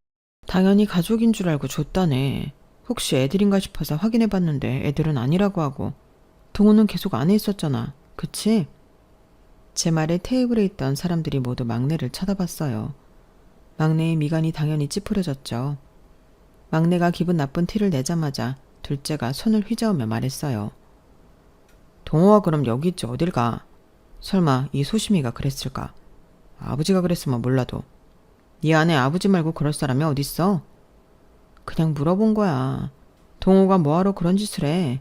당연히 가족인 줄 알고 줬다네. 혹시 애들인가 싶어서 확인해봤는데 애들은 아니라고 하고 동호는 계속 안에 있었잖아. 그치? 제 말에 테이블에 있던 사람들이 모두 막내를 쳐다봤어요. 막내의 미간이 당연히 찌푸려졌죠. 막내가 기분 나쁜 티를 내자마자 둘째가 손을 휘저으며 말했어요. 동호가 그럼 여기 있지 어딜 가? 설마 이 소심이가 그랬을까? 아버지가 그랬으면 몰라도. 네 안에 아버지 말고 그럴 사람이 어딨어? 그냥 물어본 거야. 동호가 뭐하러 그런 짓을 해.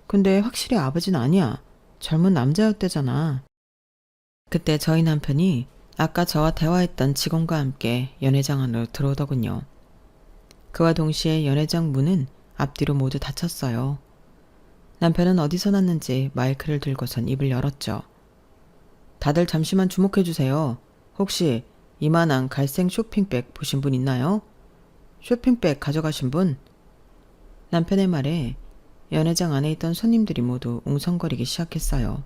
근데 확실히 아버지는 아니야. 젊은 남자였대잖아. 그때 저희 남편이 아까 저와 대화했던 직원과 함께 연회장 안으로 들어오더군요. 그와 동시에 연회장 문은 앞뒤로 모두 닫혔어요. 남편은 어디서 났는지 마이크를 들고선 입을 열었죠. 다들 잠시만 주목해주세요. 혹시 이만한 갈색 쇼핑백 보신 분 있나요? 쇼핑백 가져가신 분? 남편의 말에 연회장 안에 있던 손님들이 모두 웅성거리기 시작했어요.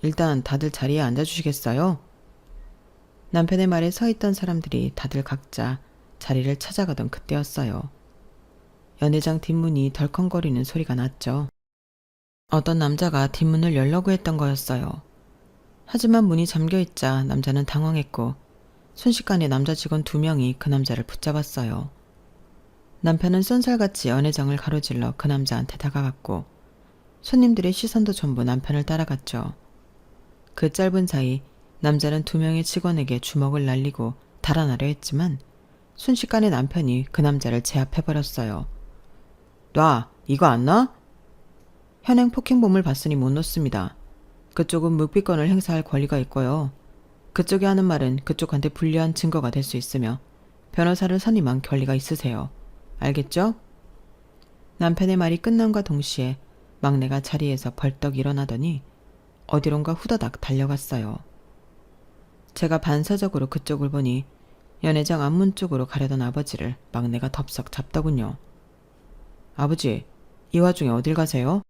일단 다들 자리에 앉아주시겠어요? 남편의 말에 서 있던 사람들이 다들 각자 자리를 찾아가던 그때였어요. 연회장 뒷문이 덜컹거리는 소리가 났죠. 어떤 남자가 뒷문을 열려고 했던 거였어요. 하지만 문이 잠겨있자 남자는 당황했고 순식간에 남자 직원 2명이 그 남자를 붙잡았어요. 남편은 쏜살같이 연회장을 가로질러 그 남자한테 다가갔고 손님들의 시선도 전부 남편을 따라갔죠. 그 짧은 사이 남자는 2명의 직원에게 주먹을 날리고 달아나려 했지만 순식간에 남편이 그 남자를 제압해버렸어요. 놔! 이거 안 놔? 현행 폭행범을 봤으니 못 놓습니다. 그쪽은 묵비권을 행사할 권리가 있고요. 그쪽이 하는 말은 그쪽한테 불리한 증거가 될 수 있으며 변호사를 선임한 권리가 있으세요. 알겠죠? 남편의 말이 끝남과 동시에 막내가 자리에서 벌떡 일어나더니 어디론가 후다닥 달려갔어요. 제가 반사적으로 그쪽을 보니 연회장 앞문 쪽으로 가려던 아버지를 막내가 덥석 잡더군요. 아버지, 이 와중에 어딜 가세요?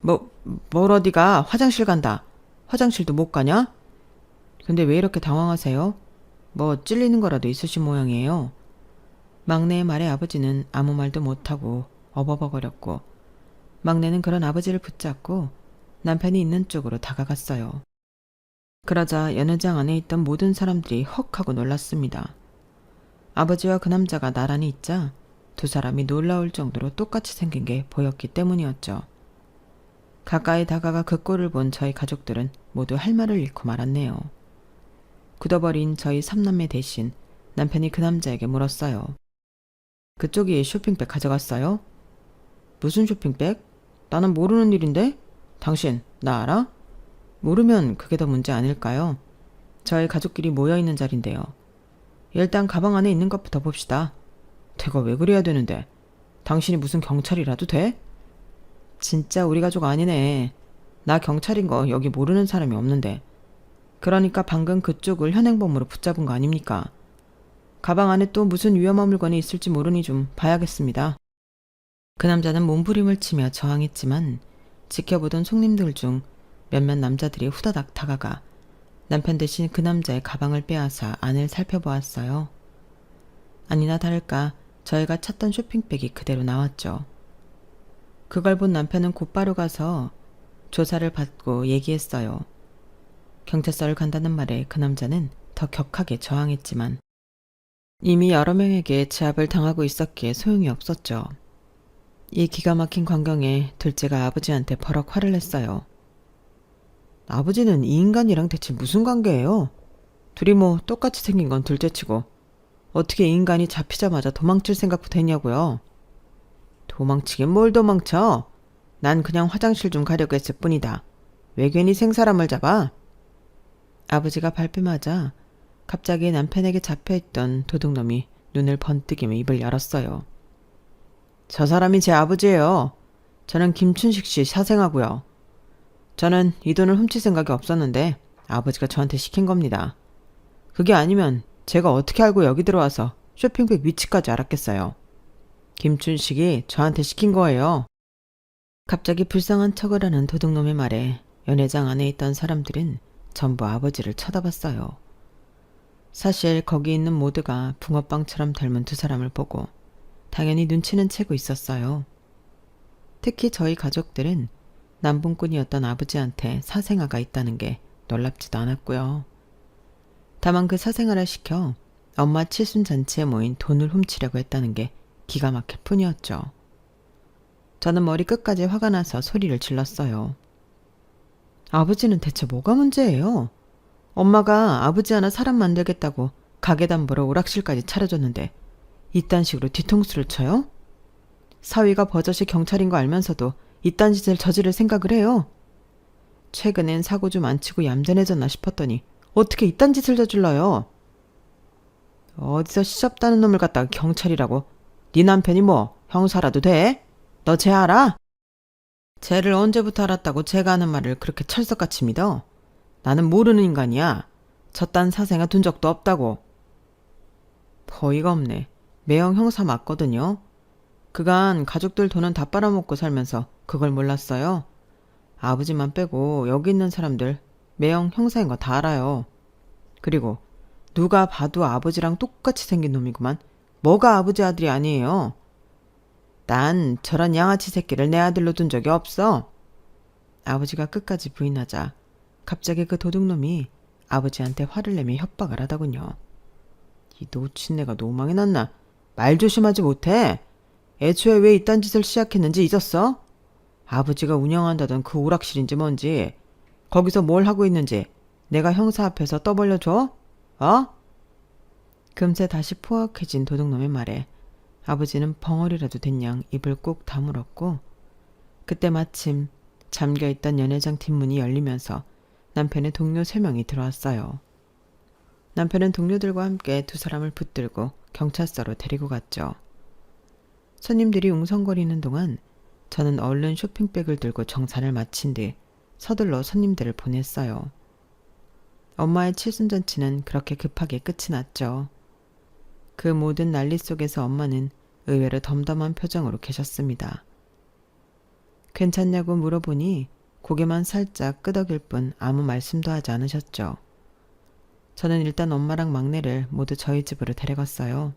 뭘 어디가? 화장실 간다. 화장실도 못 가냐? 근데 왜 이렇게 당황하세요? 뭐 찔리는 거라도 있으신 모양이에요. 막내의 말에 아버지는 아무 말도 못하고 어버버거렸고 막내는 그런 아버지를 붙잡고 남편이 있는 쪽으로 다가갔어요. 그러자 연회장 안에 있던 모든 사람들이 헉 하고 놀랐습니다. 아버지와 그 남자가 나란히 있자 2사람이 놀라울 정도로 똑같이 생긴 게 보였기 때문이었죠. 가까이 다가가 그 꼴을 본 저희 가족들은 모두 할 말을 잃고 말았네요. 굳어버린 저희 3남매 대신 남편이 그 남자에게 물었어요. 그쪽이 쇼핑백 가져갔어요? 무슨 쇼핑백? 나는 모르는 일인데? 당신 나 알아? 모르면 그게 더 문제 아닐까요? 저희 가족끼리 모여있는 자리인데요. 일단 가방 안에 있는 것부터 봅시다. 내가 왜 그래야 되는데? 당신이 무슨 경찰이라도 돼? 진짜 우리 가족 아니네. 나 경찰인 거 여기 모르는 사람이 없는데. 그러니까 방금 그쪽을 현행범으로 붙잡은 거 아닙니까? 가방 안에 또 무슨 위험한 물건이 있을지 모르니 좀 봐야겠습니다. 그 남자는 몸부림을 치며 저항했지만 지켜보던 손님들 중 몇몇 남자들이 후다닥 다가가 남편 대신 그 남자의 가방을 빼앗아 안을 살펴보았어요. 아니나 다를까 저희가 찾던 쇼핑백이 그대로 나왔죠. 그걸 본 남편은 곧바로 가서 조사를 받고 얘기했어요. 경찰서를 간다는 말에 그 남자는 더 격하게 저항했지만 이미 여러 명에게 제압을 당하고 있었기에 소용이 없었죠. 이 기가 막힌 광경에 둘째가 아버지한테 버럭 화를 냈어요. 아버지는 이 인간이랑 대체 무슨 관계예요? 둘이 뭐 똑같이 생긴 건 둘째치고 어떻게 이 인간이 잡히자마자 도망칠 생각부터 했냐고요? 도망치긴 뭘 도망쳐? 난 그냥 화장실 좀 가려고 했을 뿐이다. 왜 괜히 생사람을 잡아? 아버지가 발뺌하자 갑자기 남편에게 잡혀있던 도둑놈이 눈을 번뜩이며 입을 열었어요. 저 사람이 제 아버지예요. 저는 김춘식 씨 사생아고요. 저는 이 돈을 훔칠 생각이 없었는데 아버지가 저한테 시킨 겁니다. 그게 아니면 제가 어떻게 알고 여기 들어와서 쇼핑백 위치까지 알았겠어요. 김춘식이 저한테 시킨 거예요. 갑자기 불쌍한 척을 하는 도둑놈의 말에 연회장 안에 있던 사람들은 전부 아버지를 쳐다봤어요. 사실 거기 있는 모두가 붕어빵처럼 닮은 2사람을 보고 당연히 눈치는 채고 있었어요. 특히 저희 가족들은 남봉꾼이었던 아버지한테 사생아가 있다는 게 놀랍지도 않았고요. 다만 그 사생아를 시켜 엄마 칠순잔치에 모인 돈을 훔치려고 했다는 게 기가 막힐 뿐이었죠. 저는 머리 끝까지 화가 나서 소리를 질렀어요. 아버지는 대체 뭐가 문제예요? 엄마가 아버지 하나 사람 만들겠다고 가게 담보로 오락실까지 차려줬는데 이딴 식으로 뒤통수를 쳐요? 사위가 버젓이 경찰인 거 알면서도 이딴 짓을 저지를 생각을 해요? 최근엔 사고 좀 안 치고 얌전해졌나 싶었더니 어떻게 이딴 짓을 저질러요? 어디서 시접다는 놈을 갖다가 경찰이라고? 네 남편이 뭐 형사라도 돼? 너 쟤 알아? 쟤를 언제부터 알았다고 제가 하는 말을 그렇게 철석같이 믿어? 나는 모르는 인간이야. 저딴 사생아 둔 적도 없다고. 어이가 없네. 매형 형사 맞거든요. 그간 가족들 돈은 다 빨아먹고 살면서 그걸 몰랐어요. 아버지만 빼고 여기 있는 사람들 매형 형사인 거 다 알아요. 그리고 누가 봐도 아버지랑 똑같이 생긴 놈이구만. 뭐가 아버지 아들이 아니에요. 난 저런 양아치 새끼를 내 아들로 둔 적이 없어. 아버지가 끝까지 부인하자 갑자기 그 도둑놈이 아버지한테 화를 내며 협박을 하더군요. 이 노친네가 노망이 났나? 말 조심하지 못해? 애초에 왜 이딴 짓을 시작했는지 잊었어? 아버지가 운영한다던 그 오락실인지 뭔지, 거기서 뭘 하고 있는지 내가 형사 앞에서 떠벌려줘? 어? 금세 다시 포악해진 도둑놈의 말에 아버지는 벙어리라도 된 양 입을 꾹 다물었고, 그때 마침 잠겨있던 연회장 뒷문이 열리면서 남편의 동료 3명이 들어왔어요. 남편은 동료들과 함께 두 사람을 붙들고 경찰서로 데리고 갔죠. 손님들이 웅성거리는 동안 저는 얼른 쇼핑백을 들고 정산을 마친 뒤 서둘러 손님들을 보냈어요. 엄마의 칠순잔치는 그렇게 급하게 끝이 났죠. 그 모든 난리 속에서 엄마는 의외로 덤덤한 표정으로 계셨습니다. 괜찮냐고 물어보니 고개만 살짝 끄덕일 뿐 아무 말씀도 하지 않으셨죠. 저는 일단 엄마랑 막내를 모두 저희 집으로 데려갔어요.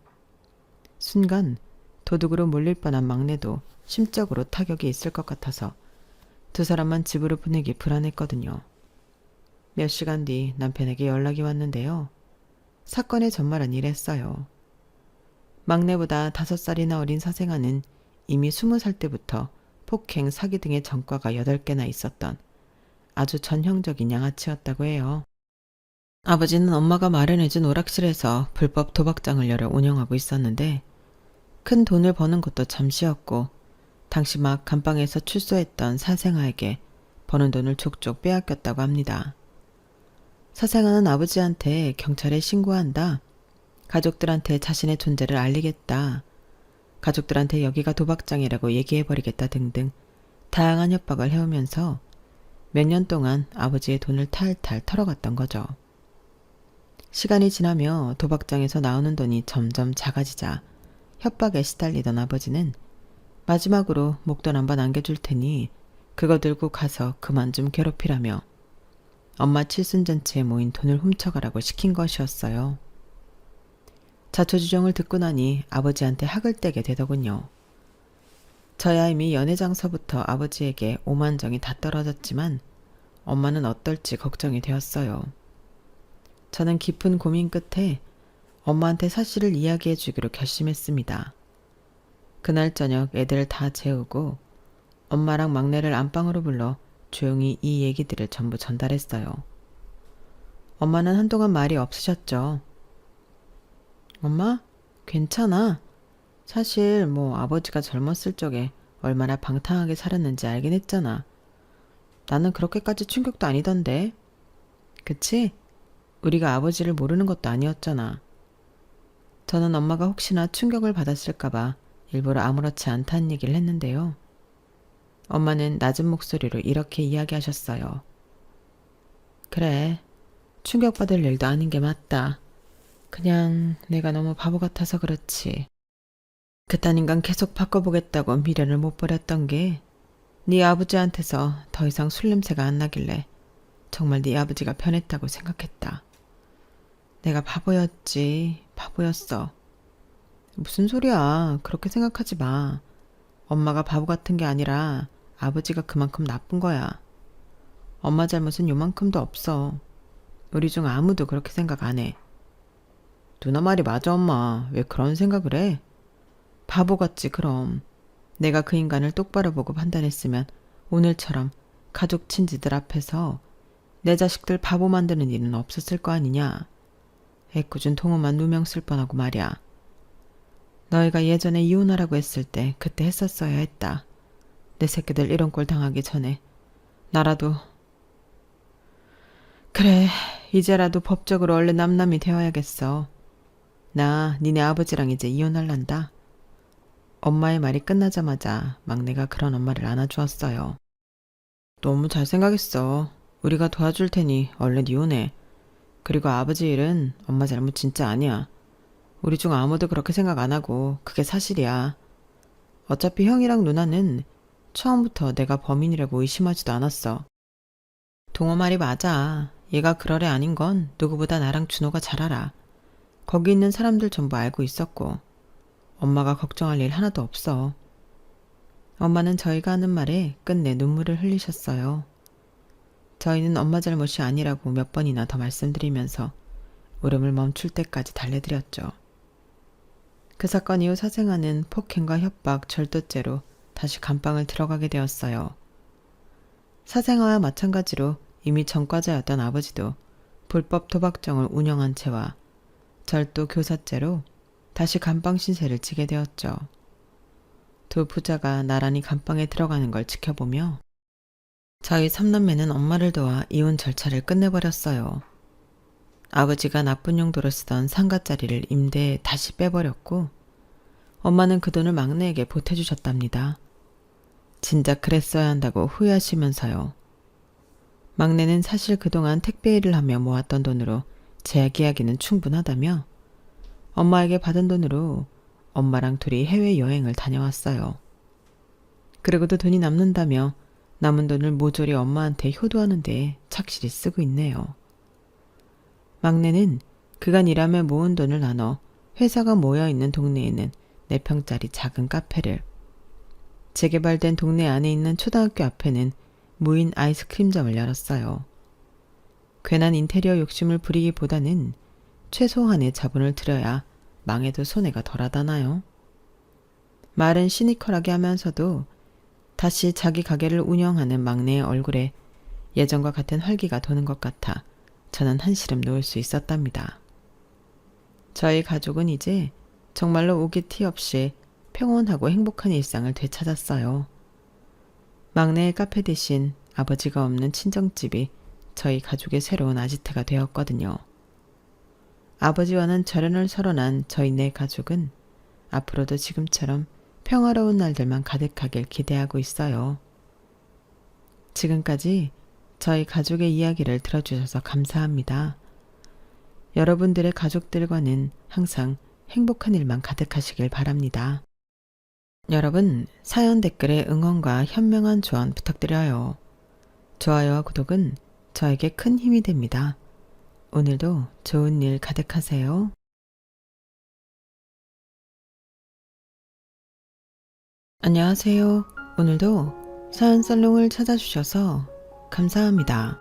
순간 도둑으로 몰릴 뻔한 막내도 심적으로 타격이 있을 것 같아서 두 사람만 집으로 보내기 불안했거든요. 몇 시간 뒤 남편에게 연락이 왔는데요. 사건의 전말은 이랬어요. 막내보다 5살이나 어린 사생아는 이미 20살 때부터 폭행, 사기 등의 전과가 8개나 있었던 아주 전형적인 양아치였다고 해요. 아버지는 엄마가 마련해준 오락실에서 불법 도박장을 열어 운영하고 있었는데 큰 돈을 버는 것도 잠시였고 당시 막 감방에서 출소했던 사생아에게 버는 돈을 족족 빼앗겼다고 합니다. 사생아는 아버지한테 경찰에 신고한다, 가족들한테 자신의 존재를 알리겠다, 가족들한테 여기가 도박장이라고 얘기해버리겠다 등등 다양한 협박을 해오면서 몇 년 동안 아버지의 돈을 탈탈 털어갔던 거죠. 시간이 지나며 도박장에서 나오는 돈이 점점 작아지자 협박에 시달리던 아버지는 마지막으로 목돈 한번 안겨줄 테니 그거 들고 가서 그만 좀 괴롭히라며 엄마 칠순잔치에 모인 돈을 훔쳐가라고 시킨 것이었어요. 자초지종을 듣고 나니 아버지한테 학을 떼게 되더군요. 저야 이미 연회장서부터 아버지에게 오만정이 다 떨어졌지만 엄마는 어떨지 걱정이 되었어요. 저는 깊은 고민 끝에 엄마한테 사실을 이야기해 주기로 결심했습니다. 그날 저녁 애들을 다 재우고 엄마랑 막내를 안방으로 불러 조용히 이 얘기들을 전부 전달했어요. 엄마는 한동안 말이 없으셨죠. 엄마, 괜찮아. 사실 아버지가 젊었을 적에 얼마나 방탕하게 살았는지 알긴 했잖아. 나는 그렇게까지 충격도 아니던데. 그치? 우리가 아버지를 모르는 것도 아니었잖아. 저는 엄마가 혹시나 충격을 받았을까봐 일부러 아무렇지 않다는 얘기를 했는데요. 엄마는 낮은 목소리로 이렇게 이야기하셨어요. 그래, 충격받을 일도 아닌 게 맞다. 그냥 내가 너무 바보 같아서 그렇지. 그딴 인간 계속 바꿔보겠다고 미련을 못 버렸던 게 네 아버지한테서 더 이상 술 냄새가 안 나길래 정말 네 아버지가 변했다고 생각했다. 내가 바보였지, 바보였어. 무슨 소리야, 그렇게 생각하지 마. 엄마가 바보 같은 게 아니라 아버지가 그만큼 나쁜 거야. 엄마 잘못은 요만큼도 없어. 우리 중 아무도 그렇게 생각 안 해. 누나 말이 맞아, 엄마. 왜 그런 생각을 해? 바보 같지, 그럼. 내가 그 인간을 똑바로 보고 판단했으면 오늘처럼 가족 친지들 앞에서 내 자식들 바보 만드는 일은 없었을 거 아니냐. 애꿎은 동호만 누명 쓸 뻔하고 말이야. 너희가 예전에 이혼하라고 했을 때 그때 했었어야 했다. 내 새끼들 이런 꼴 당하기 전에 나라도. 그래, 이제라도 법적으로 얼른 남남이 되어야겠어. 나 니네 아버지랑 이제 이혼할란다. 엄마의 말이 끝나자마자 막내가 그런 엄마를 안아주었어요. 너무 잘 생각했어. 우리가 도와줄 테니 얼른 이혼해. 그리고 아버지 일은 엄마 잘못 진짜 아니야. 우리 중 아무도 그렇게 생각 안 하고 그게 사실이야. 어차피 형이랑 누나는 처음부터 내가 범인이라고 의심하지도 않았어. 동호 말이 맞아. 얘가 그럴 애 아닌 건 누구보다 나랑 준호가 잘 알아. 거기 있는 사람들 전부 알고 있었고 엄마가 걱정할 일 하나도 없어. 엄마는 저희가 하는 말에 끝내 눈물을 흘리셨어요. 저희는 엄마 잘못이 아니라고 몇 번이나 더 말씀드리면서 울음을 멈출 때까지 달래드렸죠. 그 사건 이후 사생아는 폭행과 협박, 절도죄로 다시 감방을 들어가게 되었어요. 사생아와 마찬가지로 이미 전과자였던 아버지도 불법 도박정을 운영한 채와 절도 교사죄로 다시 감방 신세를 지게 되었죠. 두 부자가 나란히 감방에 들어가는 걸 지켜보며 저희 삼남매는 엄마를 도와 이혼 절차를 끝내버렸어요. 아버지가 나쁜 용도로 쓰던 상가자리를 임대에 다시 빼버렸고 엄마는 그 돈을 막내에게 보태주셨답니다. 진작 그랬어야 한다고 후회하시면서요. 막내는 사실 그동안 택배 일을 하며 모았던 돈으로 재계약이는 충분하다며 엄마에게 받은 돈으로 엄마랑 둘이 해외여행을 다녀왔어요. 그리고도 돈이 남는다며 남은 돈을 모조리 엄마한테 효도하는 데 착실히 쓰고 있네요. 막내는 그간 일하며 모은 돈을 나눠 회사가 모여있는 동네에는 4평짜리 작은 카페를, 재개발된 동네 안에 있는 초등학교 앞에는 무인 아이스크림점을 열었어요. 괜한 인테리어 욕심을 부리기보다는 최소한의 자본을 들여야 망해도 손해가 덜하다나요? 말은 시니컬하게 하면서도 다시 자기 가게를 운영하는 막내의 얼굴에 예전과 같은 활기가 도는 것 같아 저는 한시름 놓을 수 있었답니다. 저희 가족은 이제 정말로 오기 티 없이 평온하고 행복한 일상을 되찾았어요. 막내의 카페 대신 아버지가 없는 친정집이 저희 가족의 새로운 아지트가 되었거든요. 아버지와는 절연을 설원한 저희 네 가족은 앞으로도 지금처럼 평화로운 날들만 가득하길 기대하고 있어요. 지금까지 저희 가족의 이야기를 들어주셔서 감사합니다. 여러분들의 가족들과는 항상 행복한 일만 가득하시길 바랍니다. 여러분, 사연 댓글에 응원과 현명한 조언 부탁드려요. 좋아요와 구독은 저에게 큰 힘이 됩니다. 오늘도 좋은 일 가득하세요. 안녕하세요. 오늘도 사연 살롱을 찾아주셔서 감사합니다.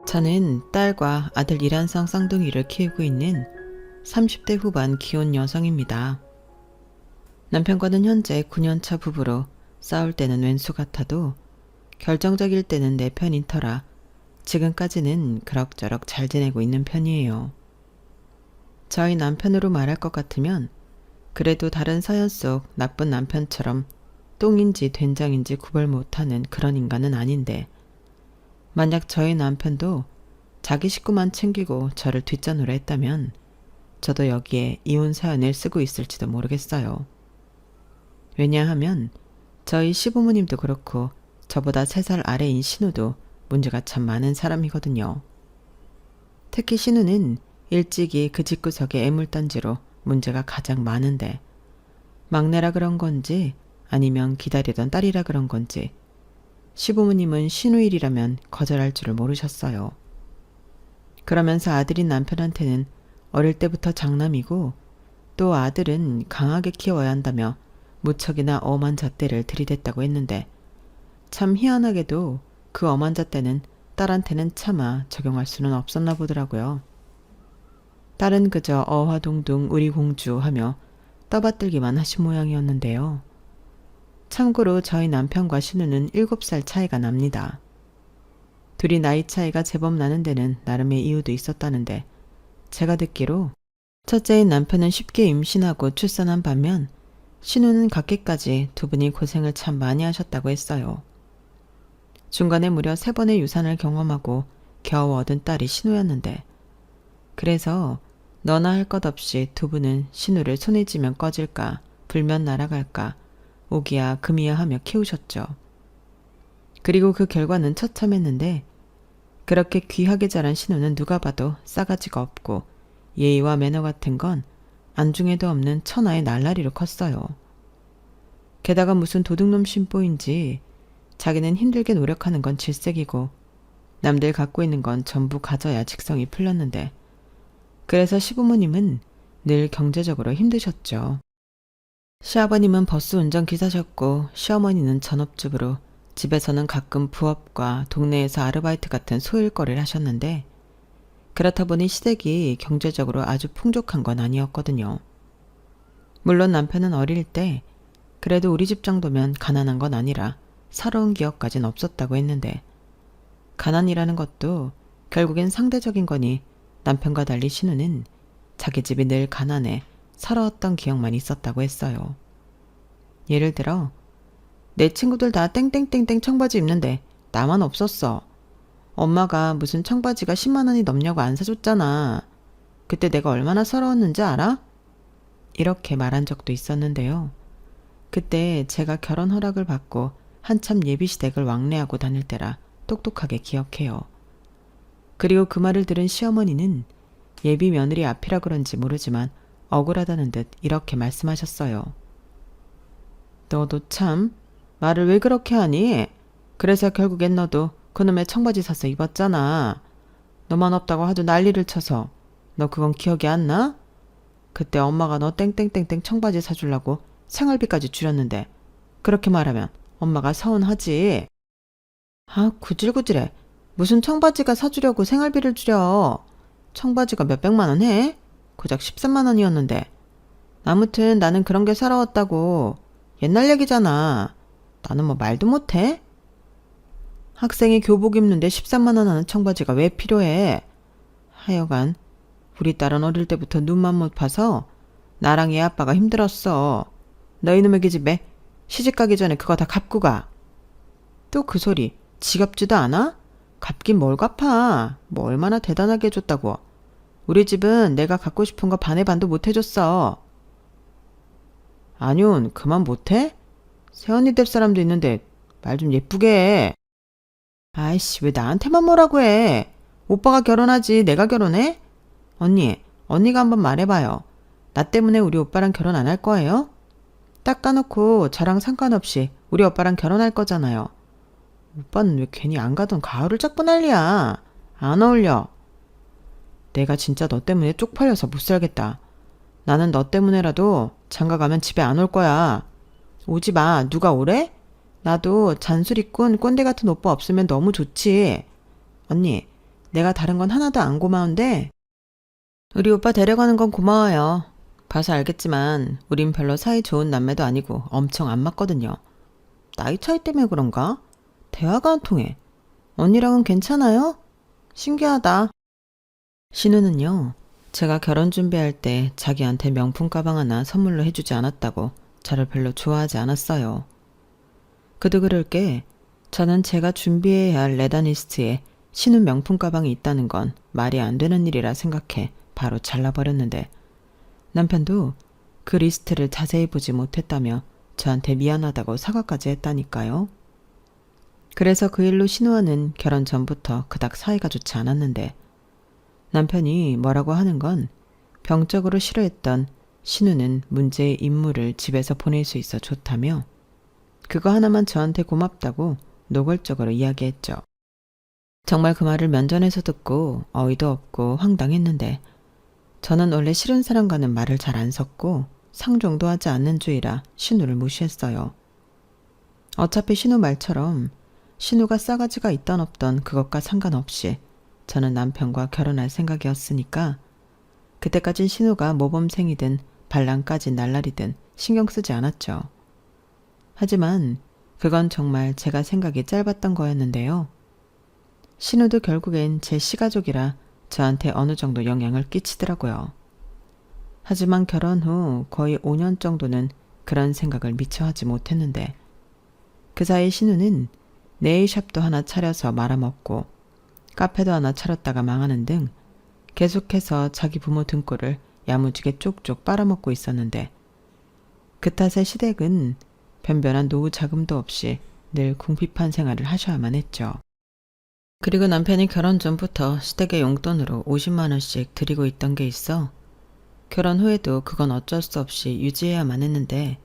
저는 딸과 아들 이란성 쌍둥이를 키우고 있는 30대 후반 기혼 여성입니다. 남편과는 현재 9년차 부부로 싸울 때는 왼수 같아도 결정적일 때는 내 편인 터라 지금까지는 그럭저럭 잘 지내고 있는 편이에요. 저희 남편으로 말할 것 같으면 그래도 다른 사연 속 나쁜 남편처럼 똥인지 된장인지 구별 못하는 그런 인간은 아닌데, 만약 저희 남편도 자기 식구만 챙기고 저를 뒷전으로 했다면 저도 여기에 이혼 사연을 쓰고 있을지도 모르겠어요. 왜냐하면 저희 시부모님도 그렇고 저보다 3살 아래인 신우도 문제가 참 많은 사람이거든요. 특히 신우는 일찍이 그 집구석의 애물단지로 문제가 가장 많은데, 막내라 그런 건지 아니면 기다리던 딸이라 그런 건지 시부모님은 신우 일이라면 거절할 줄을 모르셨어요. 그러면서 아들인 남편한테는 어릴 때부터 장남이고 또 아들은 강하게 키워야 한다며 무척이나 엄한 잣대를 들이댔다고 했는데, 참 희한하게도 그 엄한 잣대는 딸한테는 차마 적용할 수는 없었나 보더라고요. 딸은 그저 어화동동 우리 공주 하며 떠받들기만 하신 모양이었는데요. 참고로 저희 남편과 신우는 7살 차이가 납니다. 둘이 나이 차이가 제법 나는 데는 나름의 이유도 있었다는데, 제가 듣기로 첫째인 남편은 쉽게 임신하고 출산한 반면 신우는 갖기까지 두 분이 고생을 참 많이 하셨다고 했어요. 중간에 무려 3번의 유산을 경험하고 겨우 얻은 딸이 신우였는데, 그래서 너나 할 것 없이 두 분은 신우를 손에 쥐면 꺼질까 불면 날아갈까 오기야 금이야 하며 키우셨죠. 그리고 그 결과는 처참했는데, 그렇게 귀하게 자란 신우는 누가 봐도 싸가지가 없고 예의와 매너 같은 건 안중에도 없는 천하의 날라리로 컸어요. 게다가 무슨 도둑놈 심보인지 자기는 힘들게 노력하는 건 질색이고 남들 갖고 있는 건 전부 가져야 직성이 풀렸는데, 그래서 시부모님은 늘 경제적으로 힘드셨죠. 시아버님은 버스 운전기사셨고 시어머니는 전업주부로 집에서는 가끔 부업과 동네에서 아르바이트 같은 소일거리를 하셨는데 그렇다 보니 시댁이 경제적으로 아주 풍족한 건 아니었거든요. 물론 남편은 어릴 때 그래도 우리 집 정도면 가난한 건 아니라 서러운 기억까진 없었다고 했는데 가난이라는 것도 결국엔 상대적인 거니 남편과 달리 신우는 자기 집이 늘 가난해 서러웠던 기억만 있었다고 했어요. 예를 들어 내 친구들 다 땡땡땡땡 청바지 입는데 나만 없었어. 엄마가 무슨 청바지가 10만 원이 넘냐고 안 사줬잖아. 그때 내가 얼마나 서러웠는지 알아? 이렇게 말한 적도 있었는데요. 그때 제가 결혼 허락을 받고 한참 예비시댁을 왕래하고 다닐 때라 똑똑하게 기억해요. 그리고 그 말을 들은 시어머니는 예비 며느리 앞이라 그런지 모르지만 억울하다는 듯 이렇게 말씀하셨어요. 너도 참 말을 왜 그렇게 하니? 그래서 결국엔 너도 그놈의 청바지 사서 입었잖아. 너만 없다고 하도 난리를 쳐서. 너 그건 기억이 안 나? 그때 엄마가 너 땡땡땡땡 청바지 사주려고 생활비까지 줄였는데 그렇게 말하면 엄마가 서운하지. 아, 구질구질해. 무슨 청바지가 사주려고 생활비를 줄여. 청바지가 몇백만 원 해? 고작 13만 원이었는데. 아무튼 나는 그런 게 서러웠다고. 옛날 얘기잖아. 나는 뭐 말도 못해? 학생이 교복 입는데 13만 원 하는 청바지가 왜 필요해? 하여간 우리 딸은 어릴 때부터 눈만 못 봐서 나랑 얘 아빠가 힘들었어. 너희 놈의 기집애 시집 가기 전에 그거 다 갚고 가. 또 그 소리 지겹지도 않아? 갚긴 뭘 갚아. 뭐 얼마나 대단하게 해줬다고. 우리 집은 내가 갖고 싶은 거 반의 반도 못 해줬어. 아니온 그만 못해? 새언니 될 사람도 있는데 말 좀 예쁘게 해. 아이씨 왜 나한테만 뭐라고 해. 오빠가 결혼하지 내가 결혼해? 언니가 한번 말해봐요. 나 때문에 우리 오빠랑 결혼 안 할 거예요? 딱 까놓고 저랑 상관없이 우리 오빠랑 결혼할 거잖아요. 오빠는 왜 괜히 안 가던 가을을 잡고 난리야. 안 어울려. 내가 진짜 너 때문에 쪽팔려서 못 살겠다. 나는 너 때문에라도 장가 가면 집에 안 올 거야. 오지 마. 누가 오래? 나도 잔소리꾼 꼰대 같은 오빠 없으면 너무 좋지. 언니, 내가 다른 건 하나도 안 고마운데 우리 오빠 데려가는 건 고마워요. 봐서 알겠지만 우린 별로 사이 좋은 남매도 아니고 엄청 안 맞거든요. 나이 차이 때문에 그런가? 대화가 안 통해. 언니랑은 괜찮아요? 신기하다. 신우는요. 제가 결혼 준비할 때 자기한테 명품 가방 하나 선물로 해주지 않았다고 저를 별로 좋아하지 않았어요. 그도 그럴 게 저는 제가 준비해야 할 레다니스트에 신우 명품 가방이 있다는 건 말이 안 되는 일이라 생각해 바로 잘라버렸는데 남편도 그 리스트를 자세히 보지 못했다며 저한테 미안하다고 사과까지 했다니까요. 그래서 그 일로 신우와는 결혼 전부터 그닥 사이가 좋지 않았는데 남편이 뭐라고 하는 건 병적으로 싫어했던 신우는 문제의 인물을 집에서 보낼 수 있어 좋다며 그거 하나만 저한테 고맙다고 노골적으로 이야기했죠. 정말 그 말을 면전에서 듣고 어이도 없고 황당했는데 저는 원래 싫은 사람과는 말을 잘 안 섞고 상종도 하지 않는 주의라 신우를 무시했어요. 어차피 신우 말처럼 신우가 싸가지가 있던 없던 그것과 상관없이 저는 남편과 결혼할 생각이었으니까 그때까진 신우가 모범생이든 반란까지 날라리든 신경 쓰지 않았죠. 하지만 그건 정말 제가 생각이 짧았던 거였는데요. 신우도 결국엔 제 시가족이라 저한테 어느 정도 영향을 끼치더라고요. 하지만 결혼 후 거의 5년 정도는 그런 생각을 미처 하지 못했는데 그 사이 신우는 네일샵도 하나 차려서 말아먹고 카페도 하나 차렸다가 망하는 등 계속해서 자기 부모 등골을 야무지게 쪽쪽 빨아먹고 있었는데 그 탓에 시댁은 변변한 노후 자금도 없이 늘 궁핍한 생활을 하셔야만 했죠. 그리고 남편이 결혼 전부터 시댁의 용돈으로 50만 원씩 드리고 있던 게 있어 결혼 후에도 그건 어쩔 수 없이 유지해야만 했는데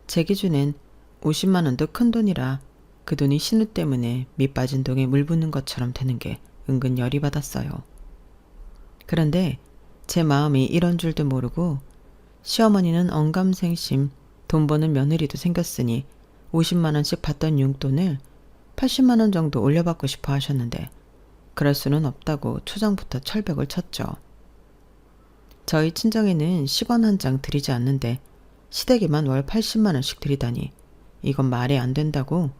제 기준엔 50만 원도 큰 돈이라 그 돈이 신우 때문에 밑 빠진 동에 물 붓는 것처럼 되는 게 은근 열이 받았어요. 그런데 제 마음이 이런 줄도 모르고 시어머니는 언감생심 돈 버는 며느리도 생겼으니 50만 원씩 받던 용돈을 80만 원 정도 올려받고 싶어 하셨는데 그럴 수는 없다고 초장부터 철벽을 쳤죠. 저희 친정에는 10원 한 장 드리지 않는데 시댁에만 월 80만 원씩 드리다니 이건 말이 안 된다고.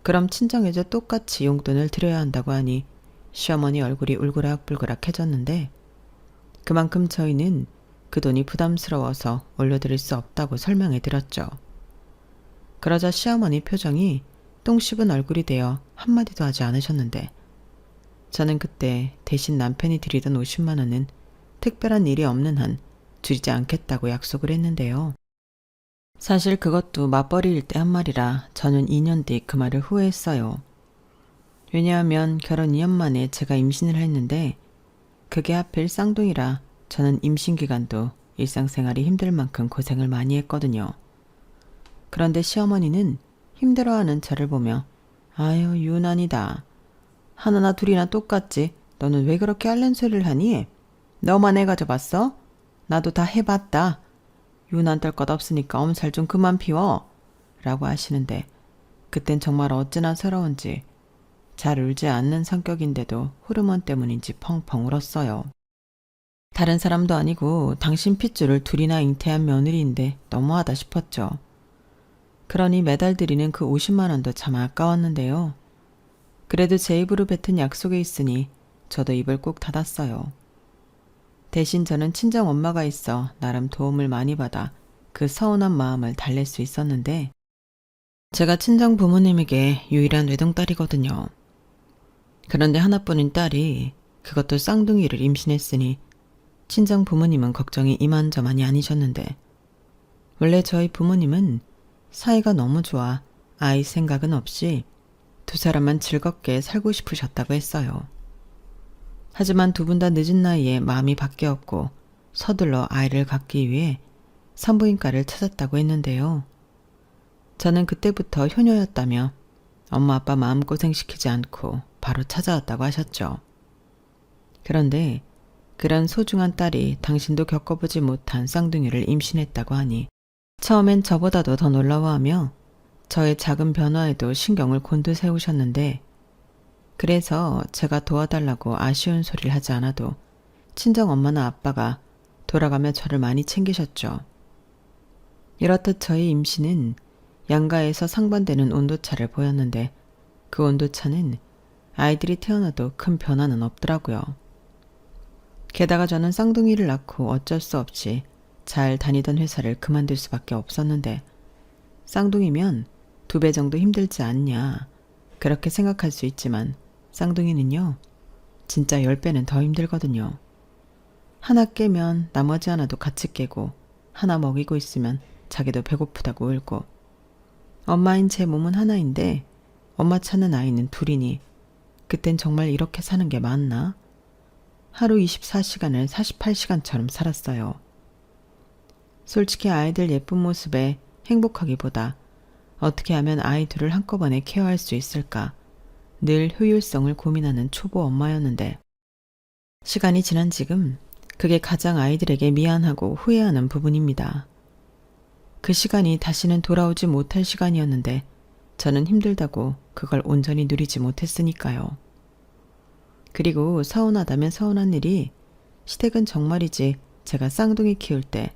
그럼 친정에도 똑같이 용돈을 드려야 한다고 하니 시어머니 얼굴이 울그락불그락해졌는데 그만큼 저희는 그 돈이 부담스러워서 올려드릴 수 없다고 설명해 드렸죠. 그러자 시어머니 표정이 똥 씹은 얼굴이 되어 한마디도 하지 않으셨는데 저는 그때 대신 남편이 드리던 50만 원은 특별한 일이 없는 한 드리지 않겠다고 약속을 했는데요. 사실 그것도 맞벌이일 때 한 말이라 저는 2년 뒤 그 말을 후회했어요. 왜냐하면 결혼 2년 만에 제가 임신을 했는데 그게 하필 쌍둥이라 저는 임신 기간도 일상생활이 힘들 만큼 고생을 많이 했거든요. 그런데 시어머니는 힘들어하는 저를 보며 아유 유난이다. 하나나 둘이나 똑같지. 너는 왜 그렇게 앓는 소리를 하니? 너만 애 가져봤어? 나도 다 해봤다. 유난 떨 것 없으니까 엄살 좀 그만 피워. 라고 하시는데 그땐 정말 어찌나 서러운지 잘 울지 않는 성격인데도 호르몬 때문인지 펑펑 울었어요. 다른 사람도 아니고 당신 핏줄을 둘이나 잉태한 며느리인데 너무하다 싶었죠. 그러니 매달 드리는 그 50만 원도 참 아까웠는데요. 그래도 제 입으로 뱉은 약속이 있으니 저도 입을 꼭 닫았어요. 대신 저는 친정 엄마가 있어 나름 도움을 많이 받아 그 서운한 마음을 달랠 수 있었는데 제가 친정 부모님에게 유일한 외동딸이거든요. 그런데 하나뿐인 딸이 그것도 쌍둥이를 임신했으니 친정 부모님은 걱정이 이만저만이 아니셨는데 원래 저희 부모님은 사이가 너무 좋아 아이 생각은 없이 두 사람만 즐겁게 살고 싶으셨다고 했어요. 하지만 두 분 다 늦은 나이에 마음이 바뀌었고 서둘러 아이를 갖기 위해 산부인과를 찾았다고 했는데요. 저는 그때부터 효녀였다며 엄마 아빠 마음고생시키지 않고 바로 찾아왔다고 하셨죠. 그런데 그런 소중한 딸이 당신도 겪어보지 못한 쌍둥이를 임신했다고 하니 처음엔 저보다도 더 놀라워하며 저의 작은 변화에도 신경을 곤두세우셨는데 그래서 제가 도와달라고 아쉬운 소리를 하지 않아도 친정 엄마나 아빠가 돌아가며 저를 많이 챙기셨죠. 이렇듯 저희 임신은 양가에서 상반되는 온도차를 보였는데 그 온도차는 아이들이 태어나도 큰 변화는 없더라고요. 게다가 저는 쌍둥이를 낳고 어쩔 수 없이 잘 다니던 회사를 그만둘 수밖에 없었는데 쌍둥이면 2배 정도 힘들지 않냐 그렇게 생각할 수 있지만 쌍둥이는요 진짜 10배는 더 힘들거든요. 하나 깨면 나머지 하나도 같이 깨고 하나 먹이고 있으면 자기도 배고프다고 울고 엄마인 제 몸은 하나인데 엄마 찾는 아이는 둘이니 그땐 정말 이렇게 사는 게 맞나? 하루 24시간을 48시간처럼 살았어요. 솔직히 아이들 예쁜 모습에 행복하기보다 어떻게 하면 아이 둘을 한꺼번에 케어할 수 있을까 늘 효율성을 고민하는 초보 엄마였는데 시간이 지난 지금 그게 가장 아이들에게 미안하고 후회하는 부분입니다. 그 시간이 다시는 돌아오지 못할 시간이었는데 저는 힘들다고 그걸 온전히 누리지 못했으니까요. 그리고 서운하다면 서운한 일이 시댁은 정말이지 제가 쌍둥이 키울 때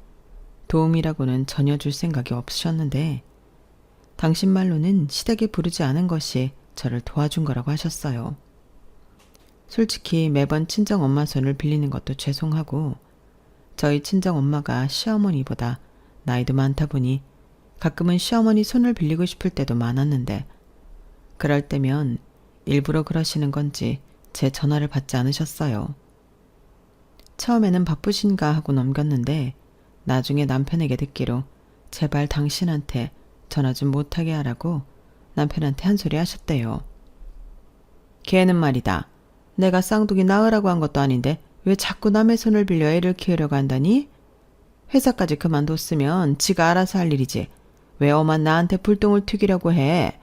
도움이라고는 전혀 줄 생각이 없으셨는데 당신 말로는 시댁에 부르지 않은 것이 저를 도와준 거라고 하셨어요. 솔직히 매번 친정 엄마 손을 빌리는 것도 죄송하고 저희 친정 엄마가 시어머니보다 나이도 많다 보니 가끔은 시어머니 손을 빌리고 싶을 때도 많았는데 그럴 때면 일부러 그러시는 건지 제 전화를 받지 않으셨어요. 처음에는 바쁘신가 하고 넘겼는데 나중에 남편에게 듣기로 제발 당신한테 전화 좀 못하게 하라고 남편한테 한 소리 하셨대요. 걔는 말이다. 내가 쌍둥이 낳으라고 한 것도 아닌데 왜 자꾸 남의 손을 빌려 애를 키우려고 한다니? 회사까지 그만뒀으면 지가 알아서 할 일이지. 왜 엄한 나한테 불똥을 튀기려고 해?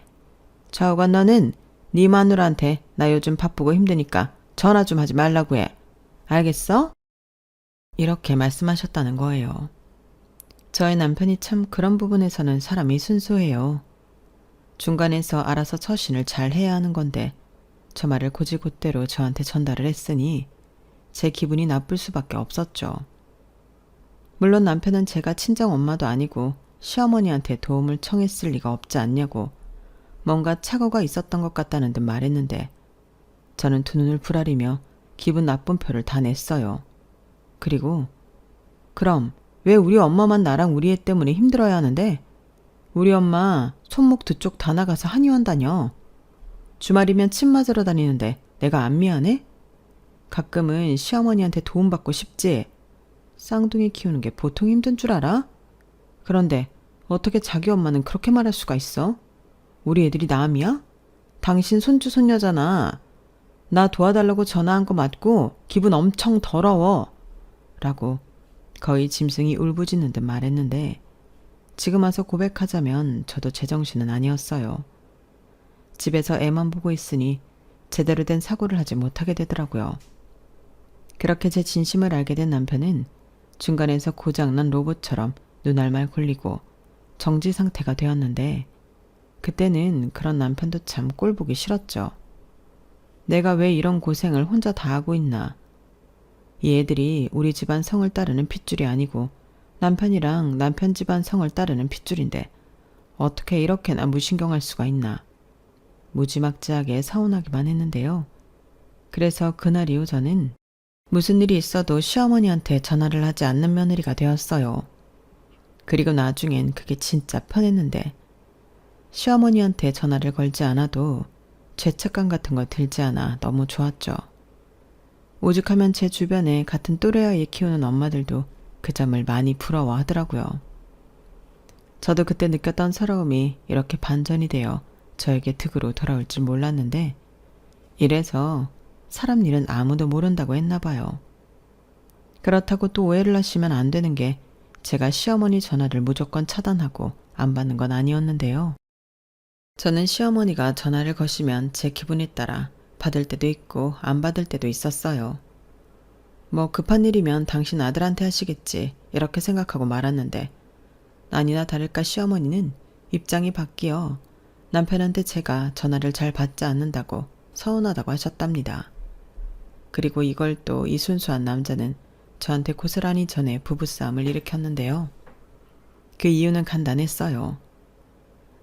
좌우간 너는 네 마누라한테 나 요즘 바쁘고 힘드니까 전화 좀 하지 말라고 해. 알겠어? 이렇게 말씀하셨다는 거예요. 저의 남편이 참 그런 부분에서는 사람이 순수해요. 중간에서 알아서 처신을 잘 해야 하는 건데 저 말을 곧이곧대로 저한테 전달을 했으니 제 기분이 나쁠 수밖에 없었죠. 물론 남편은 제가 친정엄마도 아니고 시어머니한테 도움을 청했을 리가 없지 않냐고 뭔가 착오가 있었던 것 같다는 듯 말했는데 저는 두 눈을 부라리며 기분 나쁜 표를 다 냈어요. 그리고 그럼 왜 우리 엄마만 나랑 우리 애 때문에 힘들어야 하는데? 우리 엄마 손목 두 쪽 다 나가서 한의원 다녀. 주말이면 침 맞으러 다니는데 내가 안 미안해? 가끔은 시어머니한테 도움받고 싶지. 쌍둥이 키우는 게 보통 힘든 줄 알아? 그런데 어떻게 자기 엄마는 그렇게 말할 수가 있어? 우리 애들이 남이야? 당신 손주 손녀잖아. 나 도와달라고 전화한 거 맞고 기분 엄청 더러워. 라고 거의 짐승이 울부짖는 듯 말했는데 지금 와서 고백하자면 저도 제정신은 아니었어요. 집에서 애만 보고 있으니 제대로 된 사고를 하지 못하게 되더라고요. 그렇게 제 진심을 알게 된 남편은 중간에서 고장난 로봇처럼 눈알말 굴리고 정지 상태가 되었는데 그때는 그런 남편도 참 꼴보기 싫었죠. 내가 왜 이런 고생을 혼자 다 하고 있나. 이 애들이 우리 집안 성을 따르는 핏줄이 아니고 남편이랑 남편 집안 성을 따르는 핏줄인데 어떻게 이렇게나 무신경할 수가 있나. 무지막지하게 서운하기만 했는데요. 그래서 그날 이후 저는 무슨 일이 있어도 시어머니한테 전화를 하지 않는 며느리가 되었어요. 그리고 나중엔 그게 진짜 편했는데 시어머니한테 전화를 걸지 않아도 죄책감 같은 거 들지 않아 너무 좋았죠. 오죽하면 제 주변에 같은 또래 아이 키우는 엄마들도 그 점을 많이 부러워하더라고요. 저도 그때 느꼈던 서러움이 이렇게 반전이 되어 저에게 득으로 돌아올 줄 몰랐는데 이래서 사람 일은 아무도 모른다고 했나 봐요. 그렇다고 또 오해를 하시면 안 되는 게 제가 시어머니 전화를 무조건 차단하고 안 받는 건 아니었는데요. 저는 시어머니가 전화를 거시면 제 기분에 따라 받을 때도 있고 안 받을 때도 있었어요. 뭐 급한 일이면 당신 아들한테 하시겠지 이렇게 생각하고 말았는데 아니나 다를까 시어머니는 입장이 바뀌어 남편한테 제가 전화를 잘 받지 않는다고 서운하다고 하셨답니다. 그리고 이걸 또 이 순수한 남자는 저한테 고스란히 전해 부부싸움을 일으켰는데요. 그 이유는 간단했어요.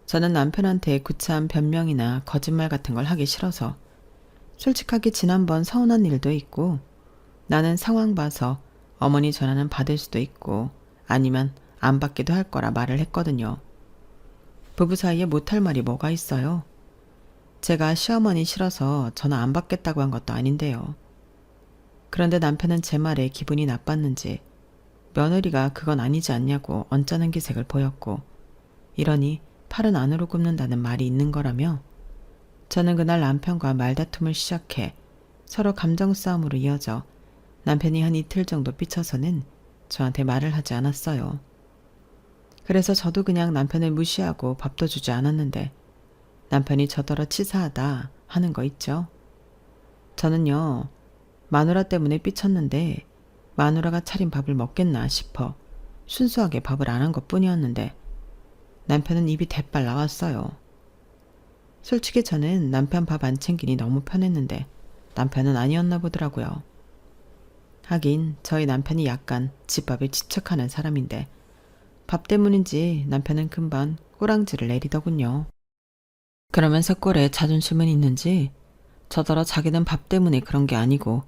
저는 남편한테 구차한 변명이나 거짓말 같은 걸 하기 싫어서 솔직하게 지난번 서운한 일도 있고 나는 상황 봐서 어머니 전화는 받을 수도 있고 아니면 안 받기도 할 거라 말을 했거든요. 부부 사이에 못할 말이 뭐가 있어요. 제가 시어머니 싫어서 전화 안 받겠다고 한 것도 아닌데요. 그런데 남편은 제 말에 기분이 나빴는지 며느리가 그건 아니지 않냐고 언짢은 기색을 보였고 이러니 팔은 안으로 굽는다는 말이 있는 거라며 저는 그날 남편과 말다툼을 시작해 서로 감정 싸움으로 이어져 남편이 한 이틀 정도 삐쳐서는 저한테 말을 하지 않았어요. 그래서 저도 그냥 남편을 무시하고 밥도 주지 않았는데 남편이 저더러 치사하다 하는 거 있죠. 저는요 마누라 때문에 삐쳤는데 마누라가 차린 밥을 먹겠나 싶어 순수하게 밥을 안 한 것뿐이었는데 남편은 입이 대빨 나왔어요. 솔직히 저는 남편 밥 안 챙기니 너무 편했는데 남편은 아니었나 보더라고요. 하긴 저희 남편이 약간 집밥에 집착하는 사람인데 밥 때문인지 남편은 금방 꼬랑지를 내리더군요. 그러면서 꼴에 자존심은 있는지 저더러 자기는 밥 때문에 그런 게 아니고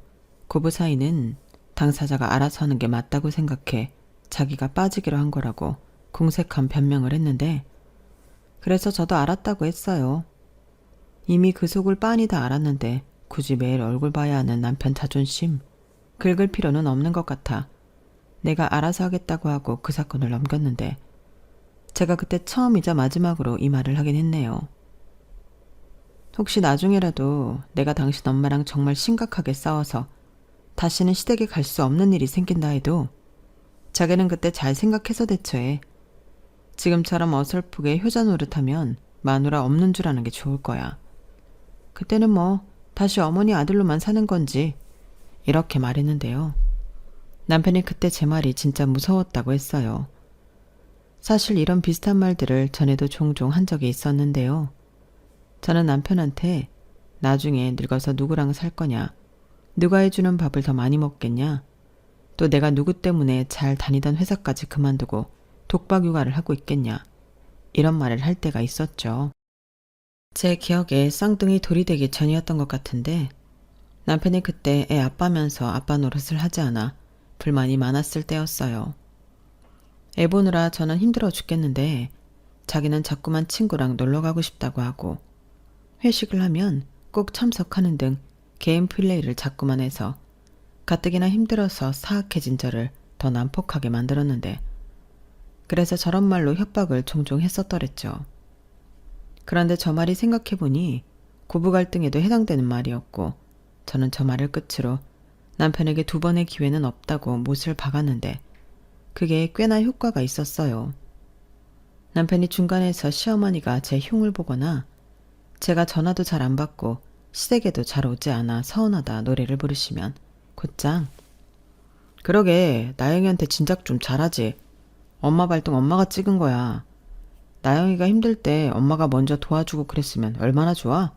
고부 사이는 당사자가 알아서 하는 게 맞다고 생각해 자기가 빠지기로 한 거라고 공색한 변명을 했는데 그래서 저도 알았다고 했어요. 이미 그 속을 빤히 다 알았는데 굳이 매일 얼굴 봐야 하는 남편 자존심 긁을 필요는 없는 것 같아 내가 알아서 하겠다고 하고 그 사건을 넘겼는데 제가 그때 처음이자 마지막으로 이 말을 하긴 했네요. 혹시 나중에라도 내가 당신 엄마랑 정말 심각하게 싸워서 다시는 시댁에 갈 수 없는 일이 생긴다 해도 자기는 그때 잘 생각해서 대처해. 지금처럼 어설프게 효자 노릇하면 마누라 없는 줄 아는 게 좋을 거야. 그때는 뭐 다시 어머니 아들로만 사는 건지 이렇게 말했는데요. 남편이 그때 제 말이 진짜 무서웠다고 했어요. 사실 이런 비슷한 말들을 전에도 종종 한 적이 있었는데요. 저는 남편한테 나중에 늙어서 누구랑 살 거냐, 누가 해주는 밥을 더 많이 먹겠냐, 또 내가 누구 때문에 잘 다니던 회사까지 그만두고 독박 육아를 하고 있겠냐, 이런 말을 할 때가 있었죠. 제 기억에 쌍둥이 돌이 되기 전이었던 것 같은데 남편이 그때 애 아빠면서 아빠 노릇을 하지 않아 불만이 많았을 때였어요. 애 보느라 저는 힘들어 죽겠는데 자기는 자꾸만 친구랑 놀러 가고 싶다고 하고 회식을 하면 꼭 참석하는 등 개인 플레이를 자꾸만 해서 가뜩이나 힘들어서 사악해진 저를 더 난폭하게 만들었는데 그래서 저런 말로 협박을 종종 했었더랬죠. 그런데 저 말이 생각해보니 고부 갈등에도 해당되는 말이었고 저는 저 말을 끝으로 남편에게 2번의 기회는 없다고 못을 박았는데 그게 꽤나 효과가 있었어요. 남편이 중간에서 시어머니가 제 흉을 보거나 제가 전화도 잘 안 받고 시댁에도 잘 오지 않아 서운하다 노래를 부르시면 곧장 그러게 나영이한테 진작 좀 잘하지. 엄마 발등 엄마가 찍은 거야. 나영이가 힘들 때 엄마가 먼저 도와주고 그랬으면 얼마나 좋아?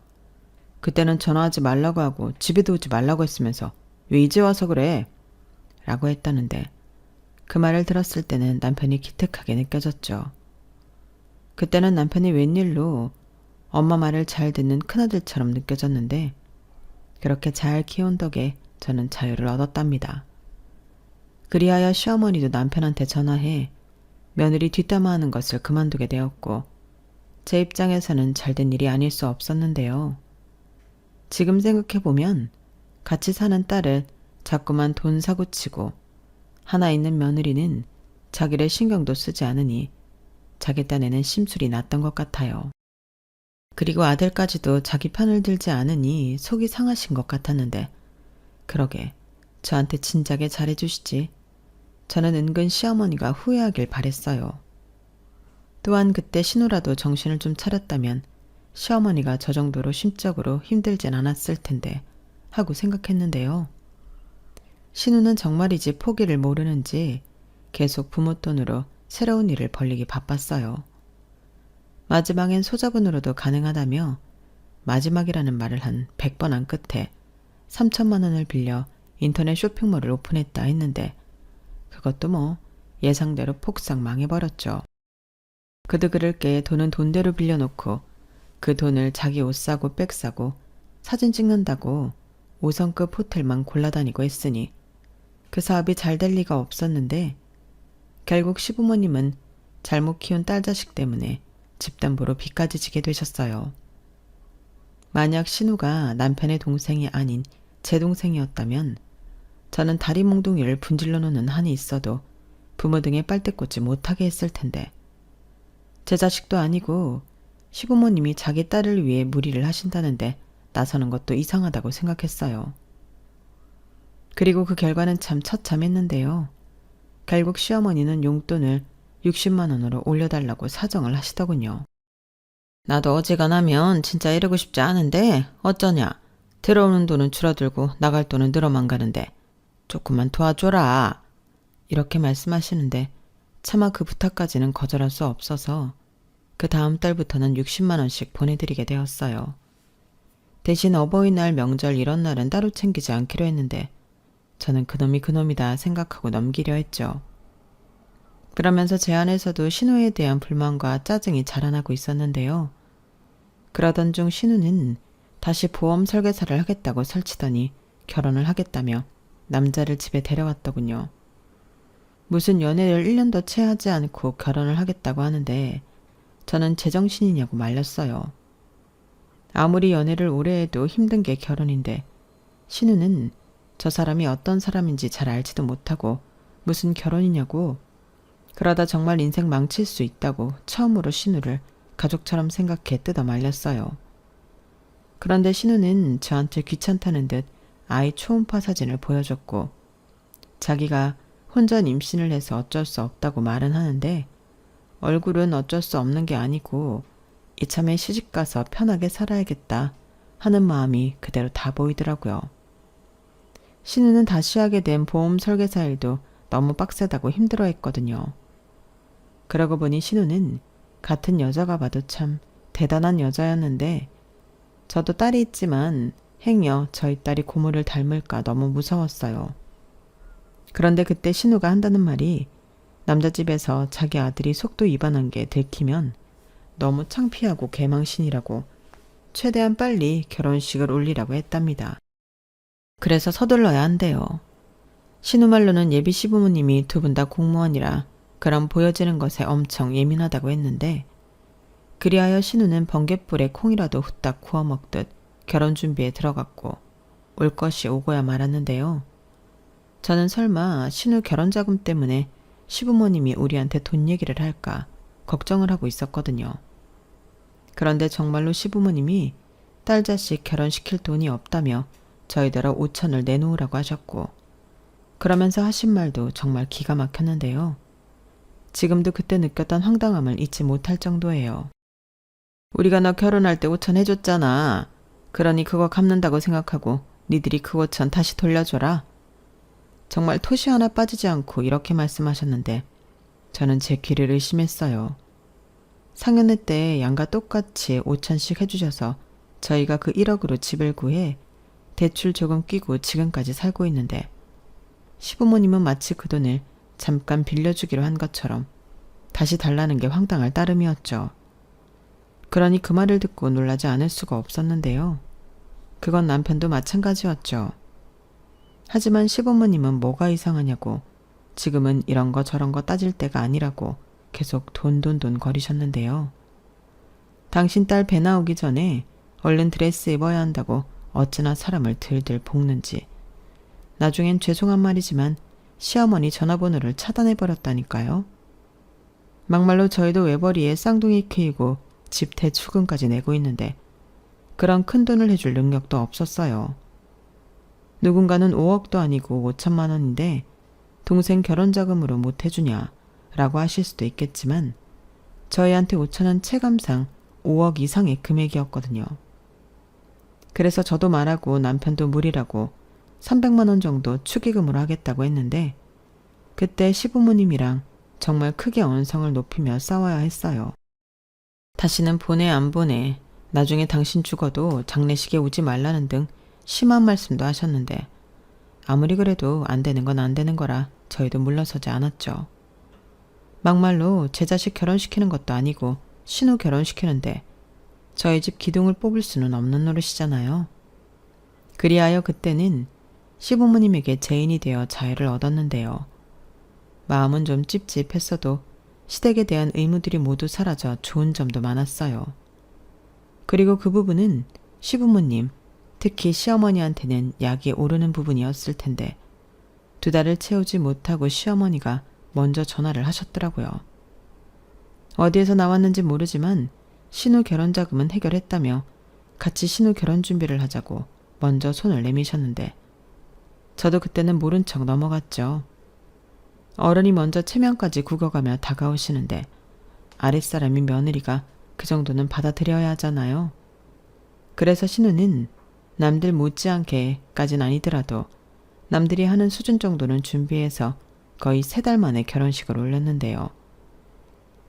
그때는 전화하지 말라고 하고 집에도 오지 말라고 했으면서 왜 이제 와서 그래? 라고 했다는데 그 말을 들었을 때는 남편이 기특하게 느껴졌죠. 그때는 남편이 웬일로 엄마 말을 잘 듣는 큰아들처럼 느껴졌는데 그렇게 잘 키운 덕에 저는 자유를 얻었답니다. 그리하여 시어머니도 남편한테 전화해 며느리 뒷담화하는 것을 그만두게 되었고 제 입장에서는 잘된 일이 아닐 수 없었는데요. 지금 생각해보면 같이 사는 딸을 자꾸만 돈 사고치고 하나 있는 며느리는 자기를 신경도 쓰지 않으니 자기 딴에는 심술이 났던 것 같아요. 그리고 아들까지도 자기 편을 들지 않으니 속이 상하신 것 같았는데 그러게 저한테 진작에 잘해주시지. 저는 은근 시어머니가 후회하길 바랬어요. 또한 그때 신우라도 정신을 좀 차렸다면 시어머니가 저 정도로 심적으로 힘들진 않았을 텐데 하고 생각했는데요. 신우는 정말이지 포기를 모르는지 계속 부모 돈으로 새로운 일을 벌리기 바빴어요. 마지막엔 소자본으로도 가능하다며 마지막이라는 말을 한 100번 한 끝에 3천만 원을 빌려 인터넷 쇼핑몰을 오픈했다 했는데 그것도 뭐 예상대로 폭삭 망해버렸죠. 그도 그럴 게 돈은 돈대로 빌려놓고 그 돈을 자기 옷 사고 백 사고 사진 찍는다고 5성급 호텔만 골라다니고 했으니 그 사업이 잘 될 리가 없었는데 결국 시부모님은 잘못 키운 딸 자식 때문에 집담보로 빚까지 지게 되셨어요. 만약 신우가 남편의 동생이 아닌 제 동생이었다면 저는 다리 몽둥이를 분질러 놓는 한이 있어도 부모 등에 빨대 꽂지 못하게 했을 텐데 제 자식도 아니고 시부모님이 자기 딸을 위해 무리를 하신다는데 나서는 것도 이상하다고 생각했어요. 그리고 그 결과는 참 처참했는데요. 결국 시어머니는 용돈을 60만 원으로 올려달라고 사정을 하시더군요. 나도 어지간하면 진짜 이러고 싶지 않은데 어쩌냐. 들어오는 돈은 줄어들고 나갈 돈은 늘어만 가는데 조금만 도와줘라. 이렇게 말씀하시는데 차마 그 부탁까지는 거절할 수 없어서 그 다음 달부터는 60만 원씩 보내드리게 되었어요. 대신 어버이날, 명절 이런 날은 따로 챙기지 않기로 했는데 저는 그놈이 그놈이다 생각하고 넘기려 했죠. 그러면서 제 안에서도 신우에 대한 불만과 짜증이 자라나고 있었는데요. 그러던 중 신우는 다시 보험 설계사를 하겠다고 설치더니 결혼을 하겠다며 남자를 집에 데려왔더군요. 무슨 연애를 1년도 채 하지 않고 결혼을 하겠다고 하는데 저는 제정신이냐고 말렸어요. 아무리 연애를 오래 해도 힘든 게 결혼인데 신우는 저 사람이 어떤 사람인지 잘 알지도 못하고 무슨 결혼이냐고 그러다 정말 인생 망칠 수 있다고 처음으로 신우를 가족처럼 생각해 뜯어 말렸어요. 그런데 신우는 저한테 귀찮다는 듯 아이 초음파 사진을 보여줬고 자기가 혼전 임신을 해서 어쩔 수 없다고 말은 하는데 얼굴은 어쩔 수 없는 게 아니고 이참에 시집가서 편하게 살아야겠다 하는 마음이 그대로 다 보이더라고요. 신우는 다시 하게 된 보험 설계사 일도 너무 빡세다고 힘들어했거든요. 그러고 보니 신우는 같은 여자가 봐도 참 대단한 여자였는데 저도 딸이 있지만 행여 저희 딸이 고모를 닮을까 너무 무서웠어요. 그런데 그때 신우가 한다는 말이 남자집에서 자기 아들이 속도 위반한 게 들키면 너무 창피하고 개망신이라고 최대한 빨리 결혼식을 올리라고 했답니다. 그래서 서둘러야 한대요. 신우 말로는 예비 시부모님이 두 분 다 공무원이라 그런 보여지는 것에 엄청 예민하다고 했는데 그리하여 신우는 번갯불에 콩이라도 후딱 구워 먹듯 결혼 준비에 들어갔고 올 것이 오고야 말았는데요. 저는 설마 신우 결혼 자금 때문에 시부모님이 우리한테 돈 얘기를 할까 걱정을 하고 있었거든요. 그런데 정말로 시부모님이 딸 자식 결혼시킬 돈이 없다며 저희더러 5천을 내놓으라고 하셨고 그러면서 하신 말도 정말 기가 막혔는데요. 지금도 그때 느꼈던 황당함을 잊지 못할 정도예요. 우리가 너 결혼할 때 5천 해줬잖아. 그러니 그거 갚는다고 생각하고 니들이 그 5천 다시 돌려줘라. 정말 토시 하나 빠지지 않고 이렇게 말씀하셨는데 저는 제 귀를 의심했어요. 상견례 때 양가 똑같이 5천씩 해주셔서 저희가 그 1억으로 집을 구해 대출 조금 끼고 지금까지 살고 있는데 시부모님은 마치 그 돈을 잠깐 빌려주기로 한 것처럼 다시 달라는 게 황당할 따름이었죠. 그러니 그 말을 듣고 놀라지 않을 수가 없었는데요. 그건 남편도 마찬가지였죠. 하지만 시부모님은 뭐가 이상하냐고 지금은 이런 거 저런 거 따질 때가 아니라고 계속 돈 거리셨는데요. 당신 딸 배 나오기 전에 얼른 드레스 입어야 한다고 어찌나 사람을 들들 볶는지. 나중엔 죄송한 말이지만 시어머니 전화번호를 차단해버렸다니까요. 막말로 저희도 외벌이에 쌍둥이 키우고 집 대출금까지 내고 있는데 그런 큰돈을 해줄 능력도 없었어요. 누군가는 5억도 아니고 5천만 원인데 동생 결혼자금으로 못 해주냐 라고 하실 수도 있겠지만 저희한테 5천은 체감상 5억 이상의 금액이었거든요. 그래서 저도 말하고 남편도 무리라고 300만 원 정도 축의금으로 하겠다고 했는데 그때 시부모님이랑 정말 크게 언성을 높이며 싸워야 했어요. 다시는 보내 안 보내, 나중에 당신 죽어도 장례식에 오지 말라는 등 심한 말씀도 하셨는데 아무리 그래도 안 되는 건 안 되는 거라 저희도 물러서지 않았죠. 막말로 제 자식 결혼시키는 것도 아니고 신우 결혼시키는데 저희 집 기둥을 뽑을 수는 없는 노릇이잖아요. 그리하여 그때는 시부모님에게 죄인이 되어 자유를 얻었는데요. 마음은 좀 찝찝했어도 시댁에 대한 의무들이 모두 사라져 좋은 점도 많았어요. 그리고 그 부분은 시부모님, 특히 시어머니한테는 약이 오르는 부분이었을 텐데 2달을 채우지 못하고 시어머니가 먼저 전화를 하셨더라고요. 어디에서 나왔는지 모르지만 신우 결혼자금은 해결했다며 같이 신우 결혼 준비를 하자고 먼저 손을 내미셨는데 저도 그때는 모른 척 넘어갔죠. 어른이 먼저 체면까지 구겨가며 다가오시는데 아랫사람인 며느리가 그 정도는 받아들여야 하잖아요. 그래서 신우는 남들 못지않게까진 아니더라도 남들이 하는 수준 정도는 준비해서 거의 3달 만에 결혼식을 올렸는데요.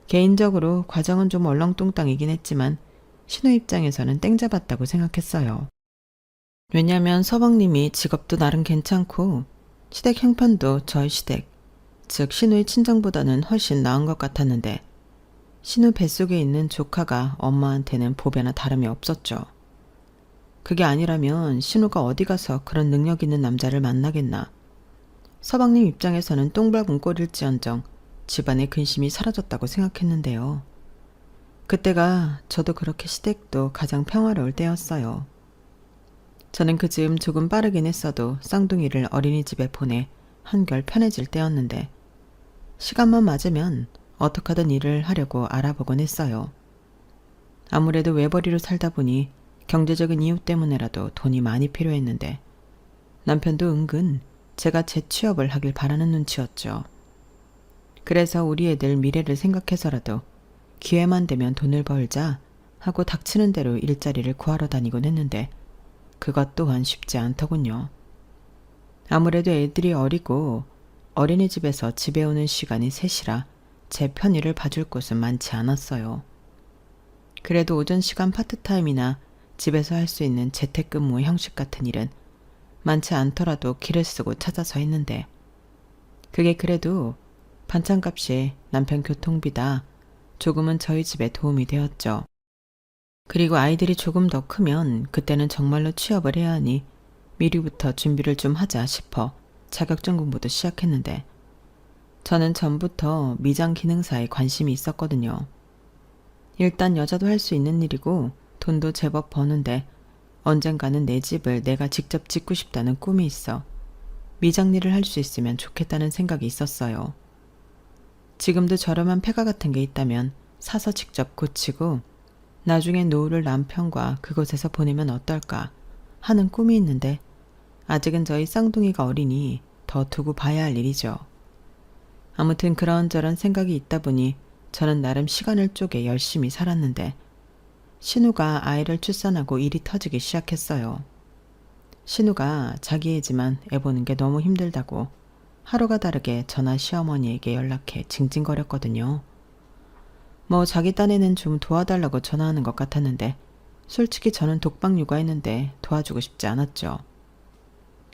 개인적으로 과정은 좀 얼렁뚱땅이긴 했지만 신우 입장에서는 땡 잡았다고 생각했어요. 왜냐면 서방님이 직업도 나름 괜찮고 시댁 형편도 저희 시댁, 즉 신우의 친정보다는 훨씬 나은 것 같았는데 신우 뱃속에 있는 조카가 엄마한테는 보배나 다름이 없었죠. 그게 아니라면 신우가 어디 가서 그런 능력 있는 남자를 만나겠나. 서방님 입장에서는 똥밟은 꼴일지언정 집안의 근심이 사라졌다고 생각했는데요. 그때가 저도 그렇게 시댁도 가장 평화로울 때였어요. 저는 그 즈음 조금 빠르긴 했어도 쌍둥이를 어린이집에 보내 한결 편해질 때였는데 시간만 맞으면 어떻게 하든 일을 하려고 알아보곤 했어요. 아무래도 외벌이로 살다 보니 경제적인 이유 때문에라도 돈이 많이 필요했는데 남편도 은근 제가 재취업을 하길 바라는 눈치였죠. 그래서 우리 애들 미래를 생각해서라도 기회만 되면 돈을 벌자 하고 닥치는 대로 일자리를 구하러 다니곤 했는데 그것 또한 쉽지 않더군요. 아무래도 애들이 어리고 어린이집에서 집에 오는 시간이 3시라 제 편의를 봐줄 곳은 많지 않았어요. 그래도 오전 시간 파트타임이나 집에서 할 수 있는 재택근무 형식 같은 일은 많지 않더라도 길을 쓰고 찾아서 했는데, 그게 그래도 반찬값이 남편 교통비다 조금은 저희 집에 도움이 되었죠. 그리고 아이들이 조금 더 크면 그때는 정말로 취업을 해야 하니 미리부터 준비를 좀 하자 싶어 자격증 공부도 시작했는데, 저는 전부터 미장 기능사에 관심이 있었거든요. 일단 여자도 할 수 있는 일이고 돈도 제법 버는데 언젠가는 내 집을 내가 직접 짓고 싶다는 꿈이 있어 미장 일을 할 수 있으면 좋겠다는 생각이 있었어요. 지금도 저렴한 폐가 같은 게 있다면 사서 직접 고치고 나중에 노후를 남편과 그곳에서 보내면 어떨까 하는 꿈이 있는데, 아직은 저희 쌍둥이가 어리니 더 두고 봐야 할 일이죠. 아무튼 그런저런 생각이 있다 보니 저는 나름 시간을 쪼개 열심히 살았는데, 신우가 아이를 출산하고 일이 터지기 시작했어요. 신우가 자기 애지만 애 보는 게 너무 힘들다고 하루가 다르게 전화 시어머니에게 연락해 징징거렸거든요. 뭐 자기 딴에는 좀 도와달라고 전화하는 것 같았는데, 솔직히 저는 독박 육아했는데 도와주고 싶지 않았죠.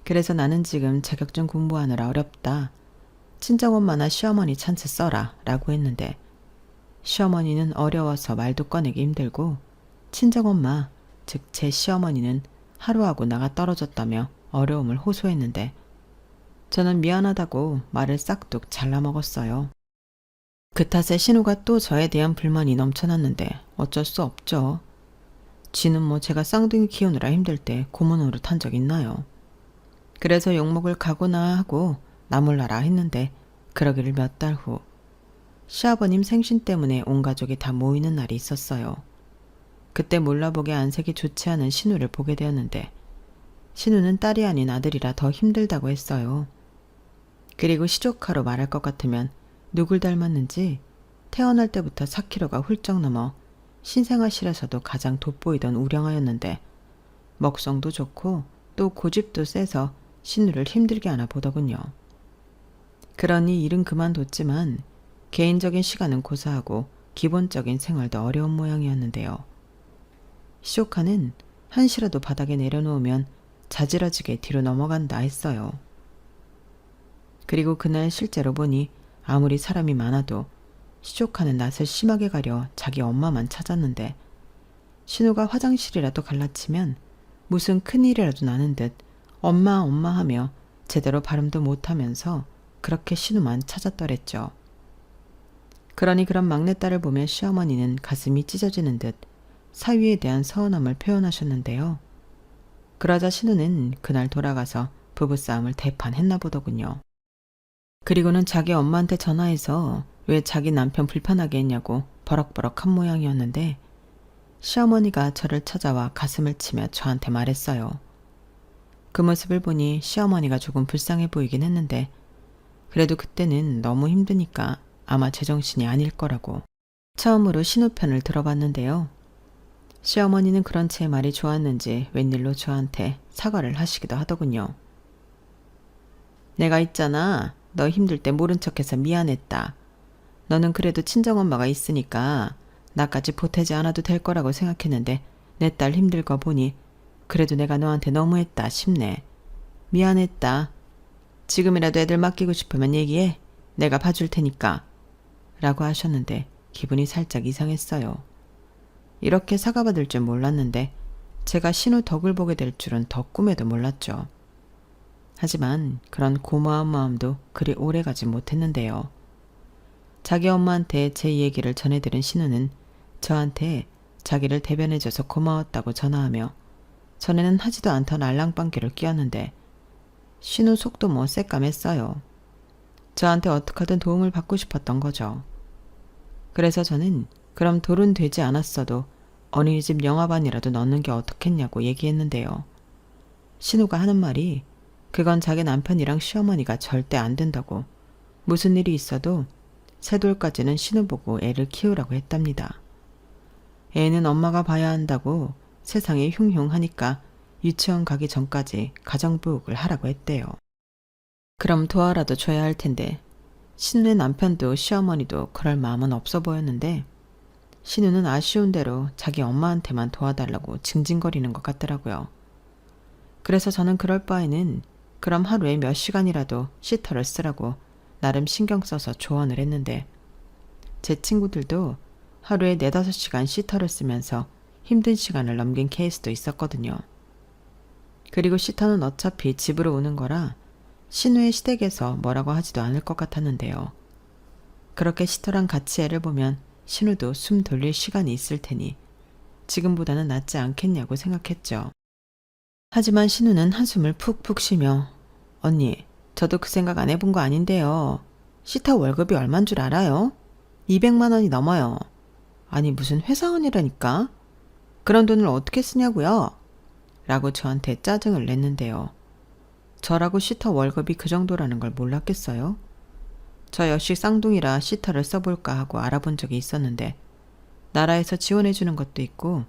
그래서 나는 지금 자격증 공부하느라 어렵다. 친정엄마나 시어머니 찬스 써라 라고 했는데, 시어머니는 어려워서 말도 꺼내기 힘들고 친정엄마, 즉 제 시어머니는 하루하고 나가 떨어졌다며 어려움을 호소했는데, 저는 미안하다고 말을 싹둑 잘라먹었어요. 그 탓에 신우가 또 저에 대한 불만이 넘쳐났는데 어쩔 수 없죠. 지는 뭐 제가 쌍둥이 키우느라 힘들 때 고문 노릇한 적 있나요? 그래서 욕먹을 각오나 하고 나몰라라 했는데, 그러기를 몇 달 후 시아버님 생신 때문에 온 가족이 다 모이는 날이 있었어요. 그때 몰라보게 안색이 좋지 않은 신우를 보게 되었는데, 신우는 딸이 아닌 아들이라 더 힘들다고 했어요. 그리고 시조카로 말할 것 같으면 누굴 닮았는지 태어날 때부터 4kg가 훌쩍 넘어 신생아실에서도 가장 돋보이던 우량아였는데, 먹성도 좋고 또 고집도 세서 신우를 힘들게 하나 보더군요. 그러니 일은 그만뒀지만 개인적인 시간은 고사하고 기본적인 생활도 어려운 모양이었는데요. 시조카는 한시라도 바닥에 내려놓으면 자지러지게 뒤로 넘어간다 했어요. 그리고 그날 실제로 보니 아무리 사람이 많아도 시조카는 낯을 심하게 가려 자기 엄마만 찾았는데, 신우가 화장실이라도 갈라치면 무슨 큰일이라도 나는 듯 엄마 엄마 하며 제대로 발음도 못하면서 그렇게 신우만 찾았더랬죠. 그러니 그런 막내딸을 보며 시어머니는 가슴이 찢어지는 듯 사위에 대한 서운함을 표현하셨는데요. 그러자 신우는 그날 돌아가서 부부싸움을 대판했나 보더군요. 그리고는 자기 엄마한테 전화해서 왜 자기 남편 불편하게 했냐고 버럭버럭 한 모양이었는데, 시어머니가 저를 찾아와 가슴을 치며 저한테 말했어요. 그 모습을 보니 시어머니가 조금 불쌍해 보이긴 했는데, 그래도 그때는 너무 힘드니까 아마 제정신이 아닐 거라고. 처음으로 신우 편을 들어봤는데요. 시어머니는 그런 제 말이 좋았는지 웬일로 저한테 사과를 하시기도 하더군요. 내가 있잖아. 너 힘들 때 모른 척해서 미안했다. 너는 그래도 친정엄마가 있으니까 나까지 보태지 않아도 될 거라고 생각했는데 내 딸 힘들 거 보니 그래도 내가 너한테 너무했다 싶네. 미안했다. 지금이라도 애들 맡기고 싶으면 얘기해. 내가 봐줄 테니까. 라고 하셨는데 기분이 살짝 이상했어요. 이렇게 사과받을 줄 몰랐는데 제가 신우 덕을 보게 될 줄은 더 꿈에도 몰랐죠. 하지만 그런 고마운 마음도 그리 오래가지 못했는데요. 자기 엄마한테 제 얘기를 전해들은 신우는 저한테 자기를 대변해줘서 고마웠다고 전화하며 전에는 하지도 않던 알랑방귀를 뀌었는데 신우 속도 뭐 새까맸어요. 저한테 어떻게든 도움을 받고 싶었던 거죠. 그래서 저는 그럼 돌은 되지 않았어도 어린이집 영화반이라도 넣는 게 어떻겠냐고 얘기했는데요. 신우가 하는 말이 그건 자기 남편이랑 시어머니가 절대 안 된다고, 무슨 일이 있어도 새 돌까지는 신우 보고 애를 키우라고 했답니다. 애는 엄마가 봐야 한다고 세상이 흉흉하니까 유치원 가기 전까지 가정부육을 하라고 했대요. 그럼 도와라도 줘야 할 텐데 신우의 남편도 시어머니도 그럴 마음은 없어 보였는데 신우는 아쉬운 대로 자기 엄마한테만 도와달라고 징징거리는 것 같더라고요. 그래서 저는 그럴 바에는 그럼 하루에 몇 시간이라도 시터를 쓰라고 나름 신경 써서 조언을 했는데 제 친구들도 하루에 4-5시간 시터를 쓰면서 힘든 시간을 넘긴 케이스도 있었거든요. 그리고 시터는 어차피 집으로 오는 거라 신우의 시댁에서 뭐라고 하지도 않을 것 같았는데요. 그렇게 시터랑 같이 애를 보면 신우도 숨 돌릴 시간이 있을 테니 지금보다는 낫지 않겠냐고 생각했죠. 하지만 신우는 한숨을 푹푹 쉬며 언니, 저도 그 생각 안 해본 거 아닌데요. 시터 월급이 얼만 줄 알아요? 200만 원이 넘어요. 아니 무슨 회사원이라니까? 그런 돈을 어떻게 쓰냐고요? 라고 저한테 짜증을 냈는데요. 저라고 시터 월급이 그 정도라는 걸 몰랐겠어요? 저 역시 쌍둥이라 시터를 써볼까 하고 알아본 적이 있었는데 나라에서 지원해주는 것도 있고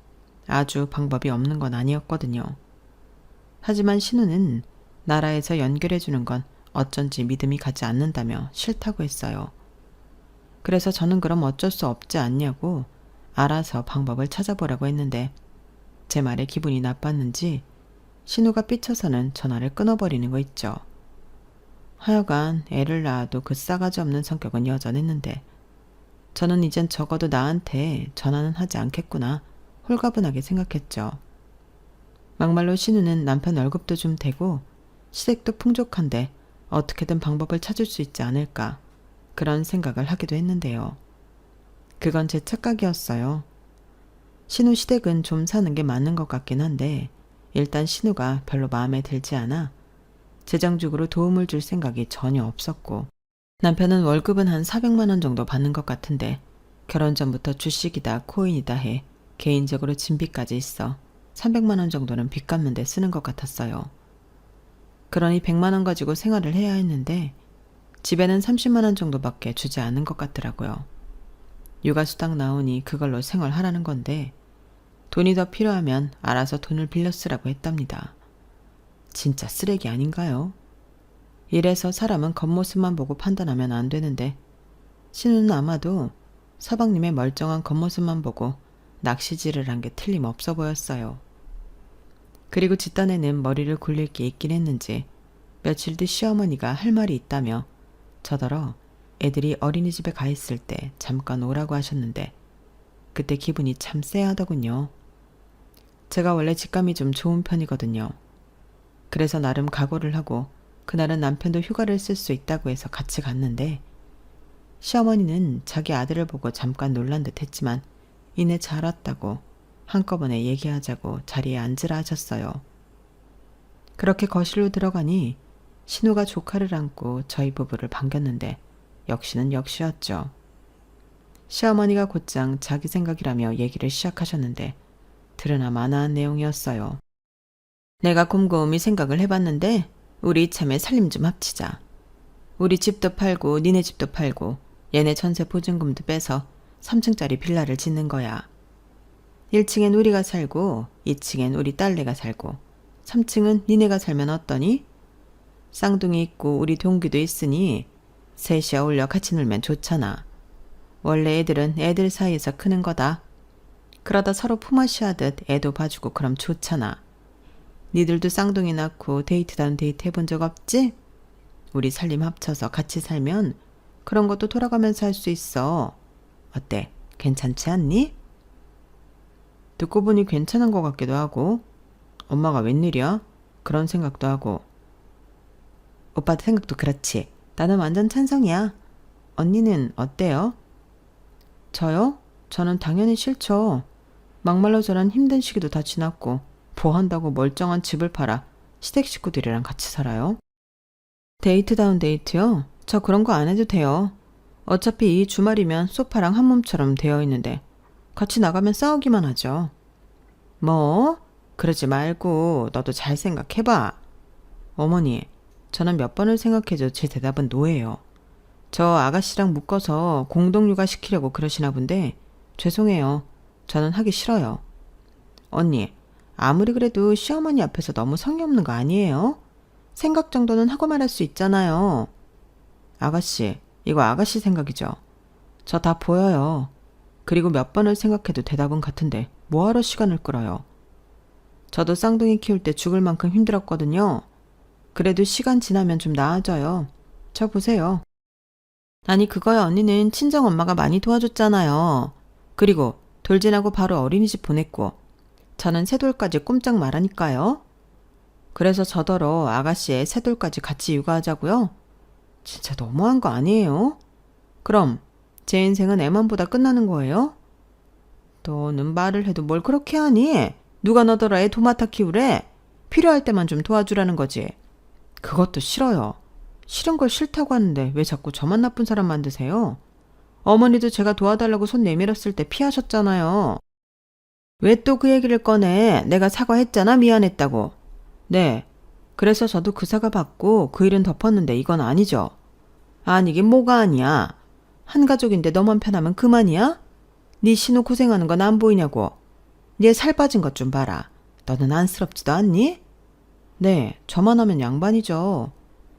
아주 방법이 없는 건 아니었거든요. 하지만 신우는 나라에서 연결해주는 건 어쩐지 믿음이 가지 않는다며 싫다고 했어요. 그래서 저는 그럼 어쩔 수 없지 않냐고 알아서 방법을 찾아보라고 했는데 제 말에 기분이 나빴는지 신우가 삐쳐서는 전화를 끊어버리는 거 있죠. 하여간 애를 낳아도 그 싸가지 없는 성격은 여전했는데 저는 이젠 적어도 나한테 전화는 하지 않겠구나 홀가분하게 생각했죠. 막말로 신우는 남편 월급도 좀 되고 시댁도 풍족한데 어떻게든 방법을 찾을 수 있지 않을까 그런 생각을 하기도 했는데요. 그건 제 착각이었어요. 신우 시댁은 좀 사는 게 맞는 것 같긴 한데 일단 신우가 별로 마음에 들지 않아 재정적으로 도움을 줄 생각이 전혀 없었고 남편은 월급은 한 400만 원 정도 받는 것 같은데 결혼 전부터 주식이다 코인이다 해 개인적으로 진빚까지 있어 300만 원 정도는 빚 갚는 데 쓰는 것 같았어요. 그러니 100만 원 가지고 생활을 해야 했는데 집에는 30만 원 정도밖에 주지 않은 것 같더라고요. 육아수당 나오니 그걸로 생활하라는 건데 돈이 더 필요하면 알아서 돈을 빌려 쓰라고 했답니다. 진짜 쓰레기 아닌가요? 이래서 사람은 겉모습만 보고 판단하면 안 되는데 신우는 아마도 서방님의 멀쩡한 겉모습만 보고 낚시질을 한 게 틀림없어 보였어요. 그리고 집단에는 머리를 굴릴 게 있긴 했는지 며칠 뒤 시어머니가 할 말이 있다며 저더러 애들이 어린이집에 가 있을 때 잠깐 오라고 하셨는데 그때 기분이 참 쎄하더군요. 제가 원래 직감이 좀 좋은 편이거든요. 그래서 나름 각오를 하고 그날은 남편도 휴가를 쓸 수 있다고 해서 같이 갔는데 시어머니는 자기 아들을 보고 잠깐 놀란 듯 했지만 이내 잘 왔다고 한꺼번에 얘기하자고 자리에 앉으라 하셨어요. 그렇게 거실로 들어가니 신우가 조카를 안고 저희 부부를 반겼는데 역시는 역시였죠. 시어머니가 곧장 자기 생각이라며 얘기를 시작하셨는데 들으나 마나한 내용이었어요. 내가 곰곰이 생각을 해봤는데 우리 이참에 살림 좀 합치자. 우리 집도 팔고 니네 집도 팔고 얘네 전세 보증금도 빼서 3층짜리 빌라를 짓는 거야. 1층엔 우리가 살고 2층엔 우리 딸내가 살고 3층은 니네가 살면 어떠니? 쌍둥이 있고 우리 동기도 있으니 셋이 어울려 같이 놀면 좋잖아. 원래 애들은 애들 사이에서 크는 거다. 그러다 서로 품앗이 하듯 애도 봐주고 그럼 좋잖아. 니들도 쌍둥이 낳고 데이트다운 데이트 해본 적 없지? 우리 살림 합쳐서 같이 살면 그런 것도 돌아가면서 할 수 있어. 어때? 괜찮지 않니? 듣고 보니 괜찮은 것 같기도 하고 엄마가 웬일이야? 그런 생각도 하고 오빠 생각도 그렇지. 나는 완전 찬성이야. 언니는 어때요? 저요? 저는 당연히 싫죠. 막말로 저런 힘든 시기도 다 지났고 뭐 한다고 멀쩡한 집을 팔아 시댁 식구들이랑 같이 살아요? 데이트다운 데이트요? 저 그런 거 안 해도 돼요. 어차피 이 주말이면 소파랑 한 몸처럼 되어 있는데 같이 나가면 싸우기만 하죠. 뭐? 그러지 말고 너도 잘 생각해봐. 어머니, 저는 몇 번을 생각해도 제 대답은 노예요. 저 아가씨랑 묶어서 공동육아 시키려고 그러시나 본데 죄송해요. 저는 하기 싫어요. 언니, 아무리 그래도 시어머니 앞에서 너무 성의 없는 거 아니에요? 생각 정도는 하고 말할 수 있잖아요. 아가씨, 이거 아가씨 생각이죠. 저 다 보여요. 그리고 몇 번을 생각해도 대답은 같은데 뭐하러 시간을 끌어요. 저도 쌍둥이 키울 때 죽을 만큼 힘들었거든요. 그래도 시간 지나면 좀 나아져요. 저 보세요. 아니 그거야 언니는 친정엄마가 많이 도와줬잖아요. 그리고 돌진하고 바로 어린이집 보냈고 저는 새돌까지 꼼짝 말하니까요. 그래서 저더러 아가씨의 새돌까지 같이 육아하자고요? 진짜 너무한 거 아니에요? 그럼 제 인생은 애만보다 끝나는 거예요? 너는 말을 해도 뭘 그렇게 하니? 누가 너더러 애 도맡아 키우래? 필요할 때만 좀 도와주라는 거지. 그것도 싫어요. 싫은 걸 싫다고 하는데 왜 자꾸 저만 나쁜 사람 만드세요? 어머니도 제가 도와달라고 손 내밀었을 때 피하셨잖아요. 왜 또 그 얘기를 꺼내? 내가 사과했잖아, 미안했다고. 네. 그래서 저도 그 사과 받고 그 일은 덮었는데 이건 아니죠. 아니긴 뭐가 아니야. 한 가족인데 너만 편하면 그만이야? 네 신우 고생하는 건 안 보이냐고. 얘 살 빠진 것 좀 봐라. 너는 안쓰럽지도 않니? 네, 저만 하면 양반이죠.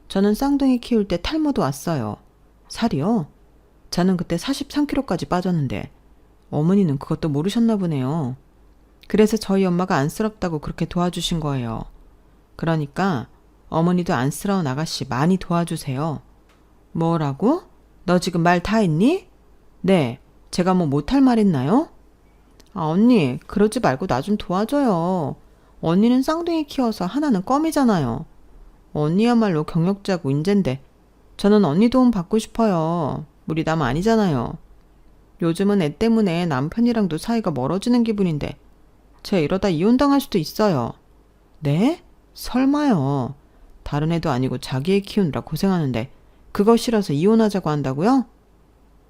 저는 쌍둥이 키울 때 탈모도 왔어요. 살이요? 저는 그때 43kg까지 빠졌는데 어머니는 그것도 모르셨나 보네요. 그래서 저희 엄마가 안쓰럽다고 그렇게 도와주신 거예요. 그러니까 어머니도 안쓰러운 아가씨 많이 도와주세요. 뭐라고? 너 지금 말 다 했니? 네, 제가 뭐 못할 말 했나요? 아, 언니, 그러지 말고 나 좀 도와줘요. 언니는 쌍둥이 키워서 하나는 껌이잖아요. 언니야말로 경력자고 인젠데 저는 언니 도움 받고 싶어요. 우리 남 아니잖아요. 요즘은 애 때문에 남편이랑도 사이가 멀어지는 기분인데 쟤 이러다 이혼당할 수도 있어요. 네? 설마요. 다른 애도 아니고 자기 애 키우느라 고생하는데 그거 싫어서 이혼하자고 한다고요?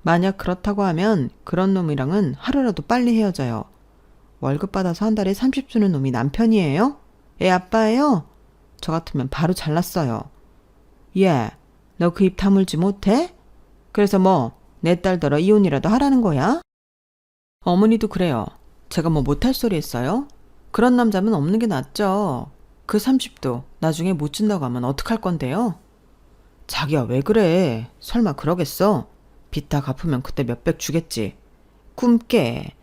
만약 그렇다고 하면 그런 놈이랑은 하루라도 빨리 헤어져요. 월급 받아서 한 달에 30 주는 놈이 남편이에요? 애 아빠예요? 저 같으면 바로 잘랐어요. 예, 너 그 입 다물지 못해? 그래서 뭐 내 딸더러 이혼이라도 하라는 거야? 어머니도 그래요. 제가 뭐 못할 소리 했어요? 그런 남자면 없는 게 낫죠. 그 30도 나중에 못 준다고 하면 어떡할 건데요? 자기야 왜 그래? 설마 그러겠어? 빚 다 갚으면 그때 몇백 주겠지. 꿈깨.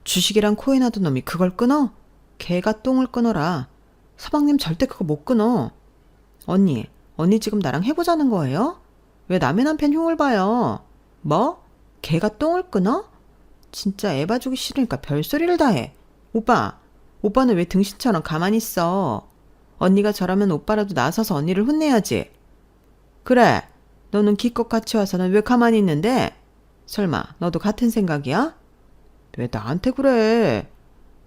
주식이랑 코인 하던 놈이 그걸 끊어? 개가 똥을 끊어라. 서방님 절대 그거 못 끊어. 언니 지금 나랑 해보자는 거예요? 왜 남의 남편 흉을 봐요? 뭐? 개가 똥을 끊어? 진짜 애 봐주기 싫으니까 별소리를 다 해. 오빠는 왜 등신처럼 가만히 있어? 언니가 저라면 오빠라도 나서서 언니를 혼내야지. 그래, 너는 기껏 같이 와서는 왜 가만히 있는데? 설마 너도 같은 생각이야? 왜 나한테 그래?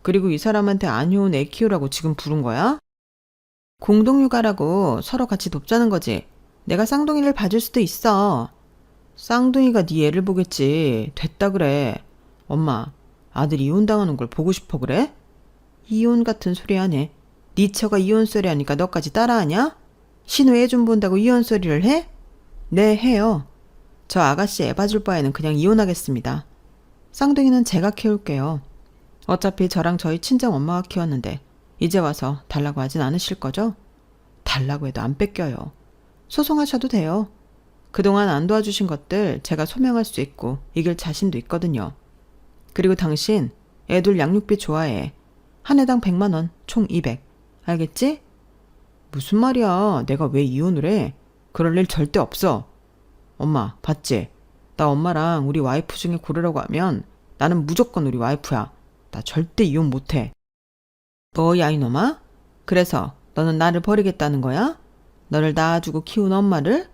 그리고 이 사람한테 안 좋은 애 키우라고 지금 부른 거야? 공동육아라고 서로 같이 돕자는 거지. 내가 쌍둥이를 봐줄 수도 있어. 쌍둥이가 네 애를 보겠지. 됐다 그래. 엄마, 아들 이혼당하는 걸 보고 싶어 그래? 이혼 같은 소리 하네. 네 처가 이혼 소리 하니까 너까지 따라하냐? 신우 애 좀 본다고 이혼 소리를 해? 네, 해요. 저 아가씨 애 봐줄 바에는 그냥 이혼하겠습니다. 쌍둥이는 제가 키울게요. 어차피 저랑 저희 친정 엄마가 키웠는데 이제 와서 달라고 하진 않으실 거죠? 달라고 해도 안 뺏겨요. 소송하셔도 돼요. 그동안 안 도와주신 것들 제가 소명할 수 있고 이길 자신도 있거든요. 그리고 당신 애들 양육비 좋아해. 한 해당 100만 원, 총 200. 알겠지? 무슨 말이야. 내가 왜 이혼을 해? 그럴 일 절대 없어. 엄마, 봤지? 나 엄마랑 우리 와이프 중에 고르라고 하면 나는 무조건 우리 와이프야. 나 절대 이혼 못해. 뭐야 이놈아? 그래서 너는 나를 버리겠다는 거야? 너를 낳아주고 키운 엄마를?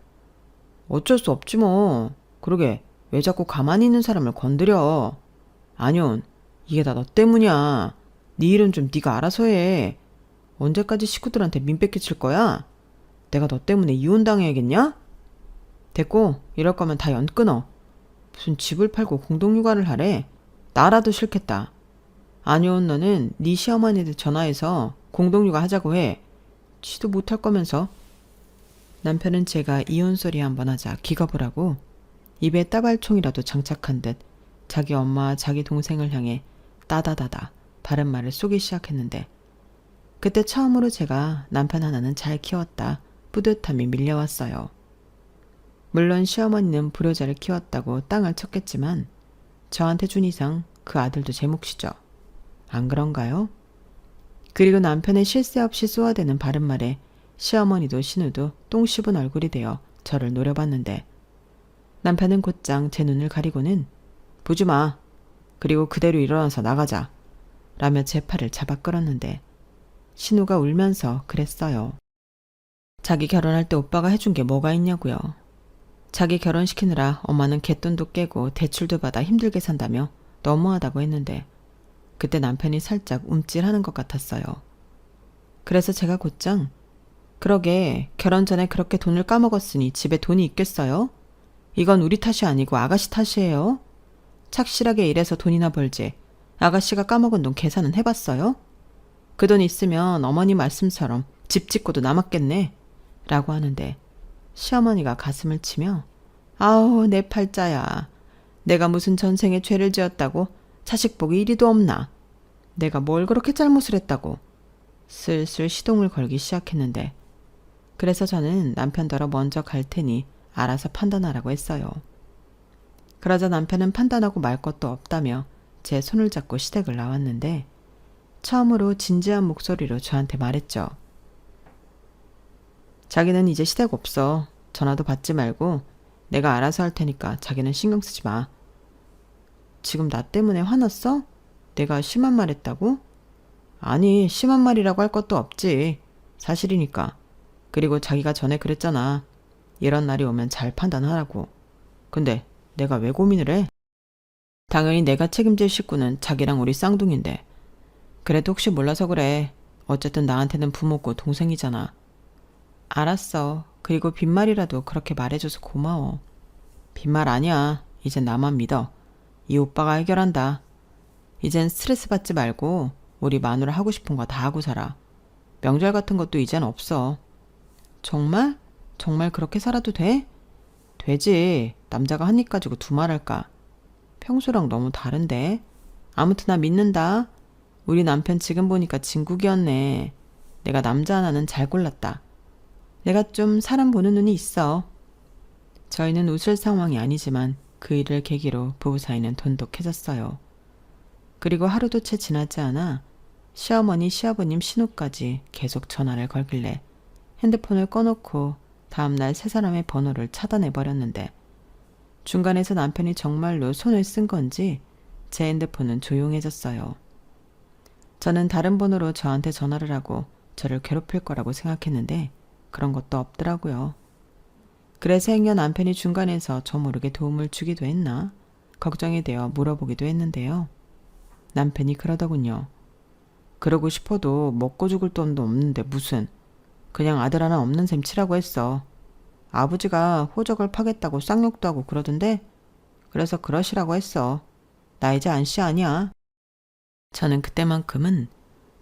어쩔 수 없지 뭐. 그러게 왜 자꾸 가만히 있는 사람을 건드려. 안윤, 이게 다 너 때문이야. 네 일은 좀 네가 알아서 해. 언제까지 식구들한테 민폐 끼칠 거야? 내가 너 때문에 이혼당해야겠냐? 됐고, 이럴 거면 다 연 끊어. 무슨 집을 팔고 공동육아를 하래? 나라도 싫겠다. 안윤 너는 네 시어머니한테 전화해서 공동육아 하자고 해. 지도 못할 거면서. 남편은 제가 이혼 소리 한번 하자 기겁을 하고 입에 따발총이라도 장착한 듯 자기 엄마와 자기 동생을 향해 따다다다 다른 말을 쏘기 시작했는데 그때 처음으로 제가 남편 하나는 잘 키웠다, 뿌듯함이 밀려왔어요. 물론 시어머니는 불효자를 키웠다고 땅을 쳤겠지만 저한테 준 이상 그 아들도 제 몫이죠. 안 그런가요? 그리고 남편의 쉴 새 없이 쏘아대는 바른말에 시어머니도 신우도 똥 씹은 얼굴이 되어 저를 노려봤는데 남편은 곧장 제 눈을 가리고는 보지 마. 그리고 그대로 일어나서 나가자. 라며 제 팔을 잡아 끌었는데 신우가 울면서 그랬어요. 자기 결혼할 때 오빠가 해준 게 뭐가 있냐고요. 자기 결혼시키느라 엄마는 갯돈도 깨고 대출도 받아 힘들게 산다며 너무하다고 했는데 그때 남편이 살짝 움찔하는 것 같았어요. 그래서 제가 곧장 그러게 결혼 전에 그렇게 돈을 까먹었으니 집에 돈이 있겠어요? 이건 우리 탓이 아니고 아가씨 탓이에요. 착실하게 일해서 돈이나 벌지. 아가씨가 까먹은 돈 계산은 해봤어요? 그 돈 있으면 어머니 말씀처럼 집 짓고도 남았겠네. 라고 하는데 시어머니가 가슴을 치며 아우 내 팔자야. 내가 무슨 전생에 죄를 지었다고 자식복이 이리도 없나. 내가 뭘 그렇게 잘못을 했다고. 슬슬 시동을 걸기 시작했는데 그래서 저는 남편더러 먼저 갈 테니 알아서 판단하라고 했어요. 그러자 남편은 판단하고 말 것도 없다며 제 손을 잡고 시댁을 나왔는데 처음으로 진지한 목소리로 저한테 말했죠. 자기는 이제 시댁 없어. 전화도 받지 말고 내가 알아서 할 테니까 자기는 신경 쓰지 마. 지금 나 때문에 화났어? 내가 심한 말 했다고? 아니, 심한 말이라고 할 것도 없지. 사실이니까. 그리고 자기가 전에 그랬잖아. 이런 날이 오면 잘 판단하라고. 근데 내가 왜 고민을 해? 당연히 내가 책임질 식구는 자기랑 우리 쌍둥이인데. 그래도 혹시 몰라서 그래. 어쨌든 나한테는 부모고 동생이잖아. 알았어. 그리고 빈말이라도 그렇게 말해줘서 고마워. 빈말 아니야. 이젠 나만 믿어. 이 오빠가 해결한다. 이젠 스트레스 받지 말고 우리 마누라 하고 싶은 거 다 하고 살아. 명절 같은 것도 이젠 없어. 정말? 정말 그렇게 살아도 돼? 되지. 남자가 한 입 가지고 두 말 할까? 평소랑 너무 다른데? 아무튼 나 믿는다. 우리 남편 지금 보니까 진국이었네. 내가 남자 하나는 잘 골랐다. 내가 좀 사람 보는 눈이 있어. 저희는 웃을 상황이 아니지만 그 일을 계기로 부부 사이는 돈독해졌어요. 그리고 하루도 채 지나지 않아 시어머니, 시아버님, 신우까지 계속 전화를 걸길래 핸드폰을 꺼놓고 다음날 세 사람의 번호를 차단해버렸는데 중간에서 남편이 정말로 손을 쓴 건지 제 핸드폰은 조용해졌어요. 저는 다른 번호로 저한테 전화를 하고 저를 괴롭힐 거라고 생각했는데 그런 것도 없더라고요. 그래서 행여 남편이 중간에서 저 모르게 도움을 주기도 했나 걱정이 되어 물어보기도 했는데요. 남편이 그러더군요. 그러고 싶어도 먹고 죽을 돈도 없는데 무슨 그냥 아들 하나 없는 셈 치라고 했어. 아버지가 호적을 파겠다고 쌍욕도 하고 그러던데 그래서 그러시라고 했어. 나 이제 안씨 아니야. 저는 그때만큼은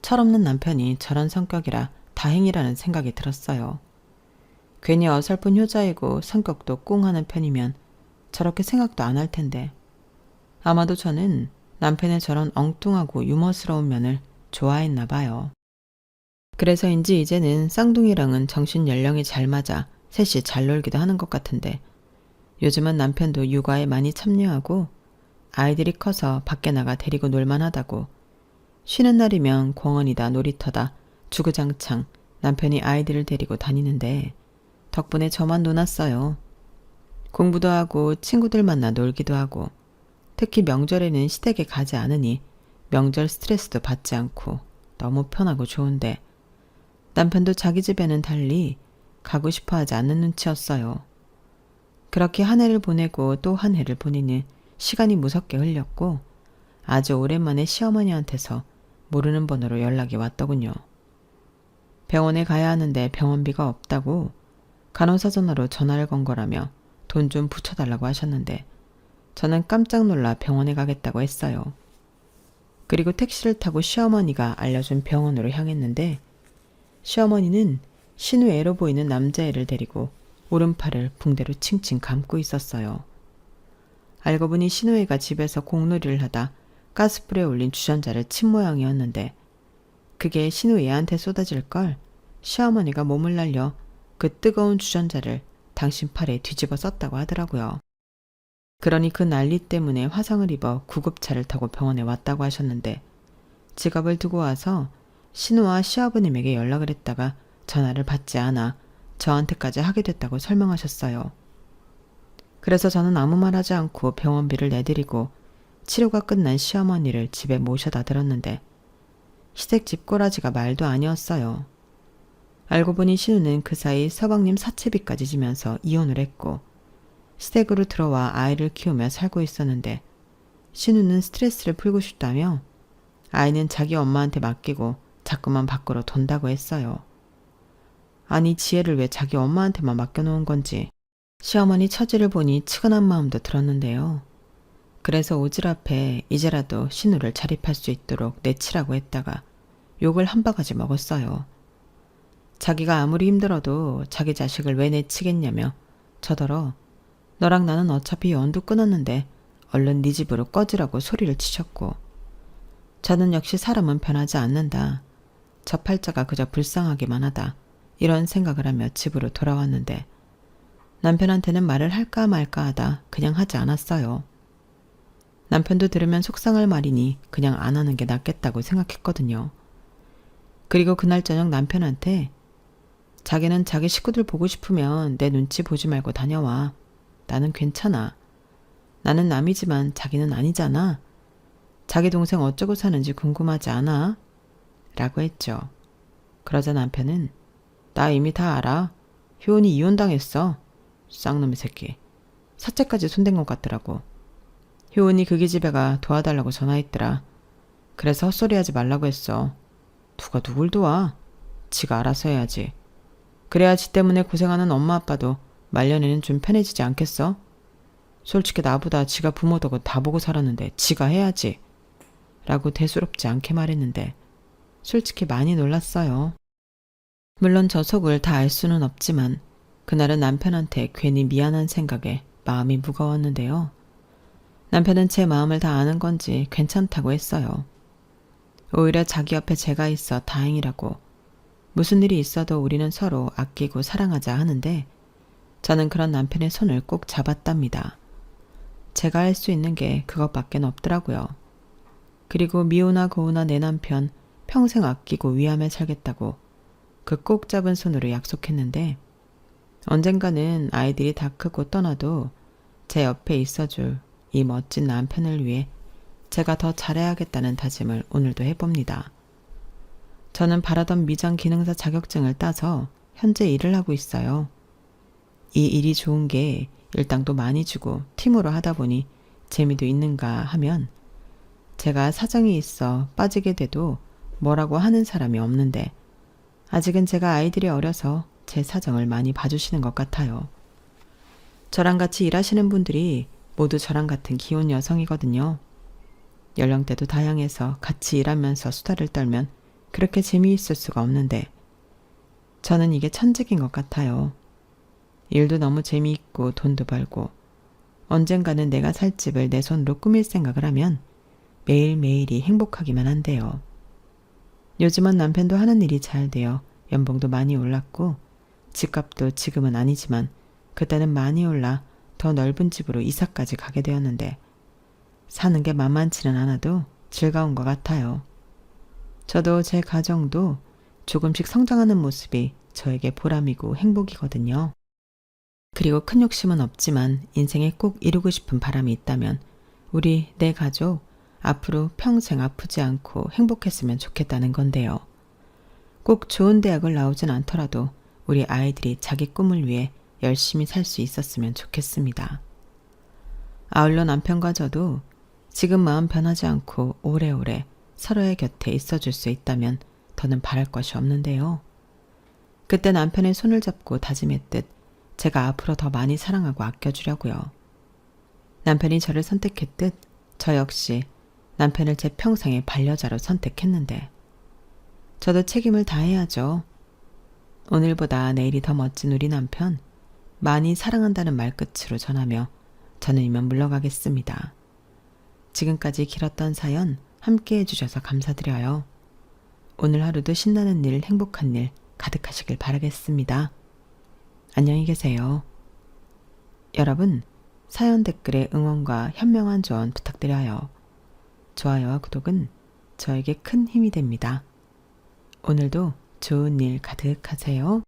철없는 남편이 저런 성격이라 다행이라는 생각이 들었어요. 괜히 어설픈 효자이고 성격도 꽁하는 편이면 저렇게 생각도 안 할 텐데 아마도 저는 남편의 저런 엉뚱하고 유머스러운 면을 좋아했나 봐요. 그래서인지 이제는 쌍둥이랑은 정신 연령이 잘 맞아 셋이 잘 놀기도 하는 것 같은데 요즘은 남편도 육아에 많이 참여하고 아이들이 커서 밖에 나가 데리고 놀만하다고 쉬는 날이면 공원이다 놀이터다 주구장창 남편이 아이들을 데리고 다니는데 덕분에 저만 놀았어요. 공부도 하고 친구들 만나 놀기도 하고 특히 명절에는 시댁에 가지 않으니 명절 스트레스도 받지 않고 너무 편하고 좋은데 남편도 자기 집에는 달리 가고 싶어 하지 않는 눈치였어요. 그렇게 한 해를 보내고 또 한 해를 보내니 시간이 무섭게 흘렸고 아주 오랜만에 시어머니한테서 모르는 번호로 연락이 왔더군요. 병원에 가야 하는데 병원비가 없다고 간호사 전화로 전화를 건 거라며 돈 좀 붙여달라고 하셨는데 저는 깜짝 놀라 병원에 가겠다고 했어요. 그리고 택시를 타고 시어머니가 알려준 병원으로 향했는데 시어머니는 신우 애로 보이는 남자애를 데리고 오른팔을 붕대로 칭칭 감고 있었어요. 알고 보니 신우애가 집에서 공놀이를 하다 가스불에 올린 주전자를 친 모양이었는데 그게 신우애한테 쏟아질 걸 시어머니가 몸을 날려 그 뜨거운 주전자를 당신 팔에 뒤집어 썼다고 하더라고요. 그러니 그 난리 때문에 화상을 입어 구급차를 타고 병원에 왔다고 하셨는데 지갑을 두고 와서 신우와 시아버님에게 연락을 했다가 전화를 받지 않아 저한테까지 하게 됐다고 설명하셨어요. 그래서 저는 아무 말 하지 않고 병원비를 내드리고 치료가 끝난 시어머니를 집에 모셔다 들었는데 시댁집 꼬라지가 말도 아니었어요. 알고 보니 신우는 그 사이 서방님 사채비까지 지면서 이혼을 했고 시댁으로 들어와 아이를 키우며 살고 있었는데 신우는 스트레스를 풀고 싶다며 아이는 자기 엄마한테 맡기고 자꾸만 밖으로 돈다고 했어요. 아니 지혜를 왜 자기 엄마한테만 맡겨놓은 건지 시어머니 처지를 보니 측은한 마음도 들었는데요. 그래서 오지랖에 이제라도 신우를 자립할 수 있도록 내치라고 했다가 욕을 한 바가지 먹었어요. 자기가 아무리 힘들어도 자기 자식을 왜 내치겠냐며 저더러 너랑 나는 어차피 연도 끊었는데 얼른 네 집으로 꺼지라고 소리를 치셨고 저는 역시 사람은 변하지 않는다. 저 팔자가 그저 불쌍하기만 하다. 이런 생각을 하며 집으로 돌아왔는데 남편한테는 말을 할까 말까 하다 그냥 하지 않았어요. 남편도 들으면 속상할 말이니 그냥 안 하는 게 낫겠다고 생각했거든요. 그리고 그날 저녁 남편한테 자기는 자기 식구들 보고 싶으면 내 눈치 보지 말고 다녀와. 나는 괜찮아. 나는 남이지만 자기는 아니잖아. 자기 동생 어쩌고 사는지 궁금하지 않아? 라고 했죠. 그러자 남편은 나 이미 다 알아. 효은이 이혼당했어. 쌍놈의 새끼. 사채까지 손댄 것 같더라고. 효은이 그기 집에 가 도와달라고 전화했더라. 그래서 헛소리하지 말라고 했어. 누가 누굴 도와? 지가 알아서 해야지. 그래야 지 때문에 고생하는 엄마 아빠도 말년에는 좀 편해지지 않겠어? 솔직히 나보다 지가 부모더고 다 보고 살았는데 지가 해야지. 라고 대수롭지 않게 말했는데 솔직히 많이 놀랐어요. 물론 저 속을 다 알 수는 없지만 그날은 남편한테 괜히 미안한 생각에 마음이 무거웠는데요. 남편은 제 마음을 다 아는 건지 괜찮다고 했어요. 오히려 자기 옆에 제가 있어 다행이라고. 무슨 일이 있어도 우리는 서로 아끼고 사랑하자 하는데 저는 그런 남편의 손을 꼭 잡았답니다. 제가 할 수 있는 게 그것밖에 없더라고요. 그리고 미우나 고우나 내 남편 평생 아끼고 위하며 살겠다고 그 꼭 잡은 손으로 약속했는데 언젠가는 아이들이 다 크고 떠나도 제 옆에 있어줄 이 멋진 남편을 위해 제가 더 잘해야겠다는 다짐을 오늘도 해봅니다. 저는 바라던 미장 기능사 자격증을 따서 현재 일을 하고 있어요. 이 일이 좋은 게 일당도 많이 주고 팀으로 하다 보니 재미도 있는가 하면 제가 사정이 있어 빠지게 돼도 뭐라고 하는 사람이 없는데 아직은 제가 아이들이 어려서 제 사정을 많이 봐주시는 것 같아요. 저랑 같이 일하시는 분들이 모두 저랑 같은 기혼 여성이거든요. 연령대도 다양해서 같이 일하면서 수다를 떨면 그렇게 재미있을 수가 없는데 저는 이게 천직인 것 같아요. 일도 너무 재미있고 돈도 벌고 언젠가는 내가 살 집을 내 손으로 꾸밀 생각을 하면 매일매일이 행복하기만 한데요. 요즘은 남편도 하는 일이 잘 되어 연봉도 많이 올랐고 집값도 지금은 아니지만 그때는 많이 올라 더 넓은 집으로 이사까지 가게 되었는데 사는 게 만만치는 않아도 즐거운 것 같아요. 저도 제 가정도 조금씩 성장하는 모습이 저에게 보람이고 행복이거든요. 그리고 큰 욕심은 없지만 인생에 꼭 이루고 싶은 바람이 있다면 우리 내 가족 앞으로 평생 아프지 않고 행복했으면 좋겠다는 건데요. 꼭 좋은 대학을 나오진 않더라도 우리 아이들이 자기 꿈을 위해 열심히 살 수 있었으면 좋겠습니다. 아울러 남편과 저도 지금 마음 변하지 않고 오래오래 서로의 곁에 있어줄 수 있다면 더는 바랄 것이 없는데요. 그때 남편의 손을 잡고 다짐했듯 제가 앞으로 더 많이 사랑하고 아껴주려고요. 남편이 저를 선택했듯 저 역시 남편을 제 평생의 반려자로 선택했는데 저도 책임을 다해야죠. 오늘보다 내일이 더 멋진 우리 남편 많이 사랑한다는 말끝으로 전하며 저는 이만 물러가겠습니다. 지금까지 길었던 사연 함께 해주셔서 감사드려요. 오늘 하루도 신나는 일, 행복한 일 가득하시길 바라겠습니다. 안녕히 계세요. 여러분, 사연 댓글에 응원과 현명한 조언 부탁드려요. 좋아요와 구독은 저에게 큰 힘이 됩니다. 오늘도 좋은 일 가득하세요.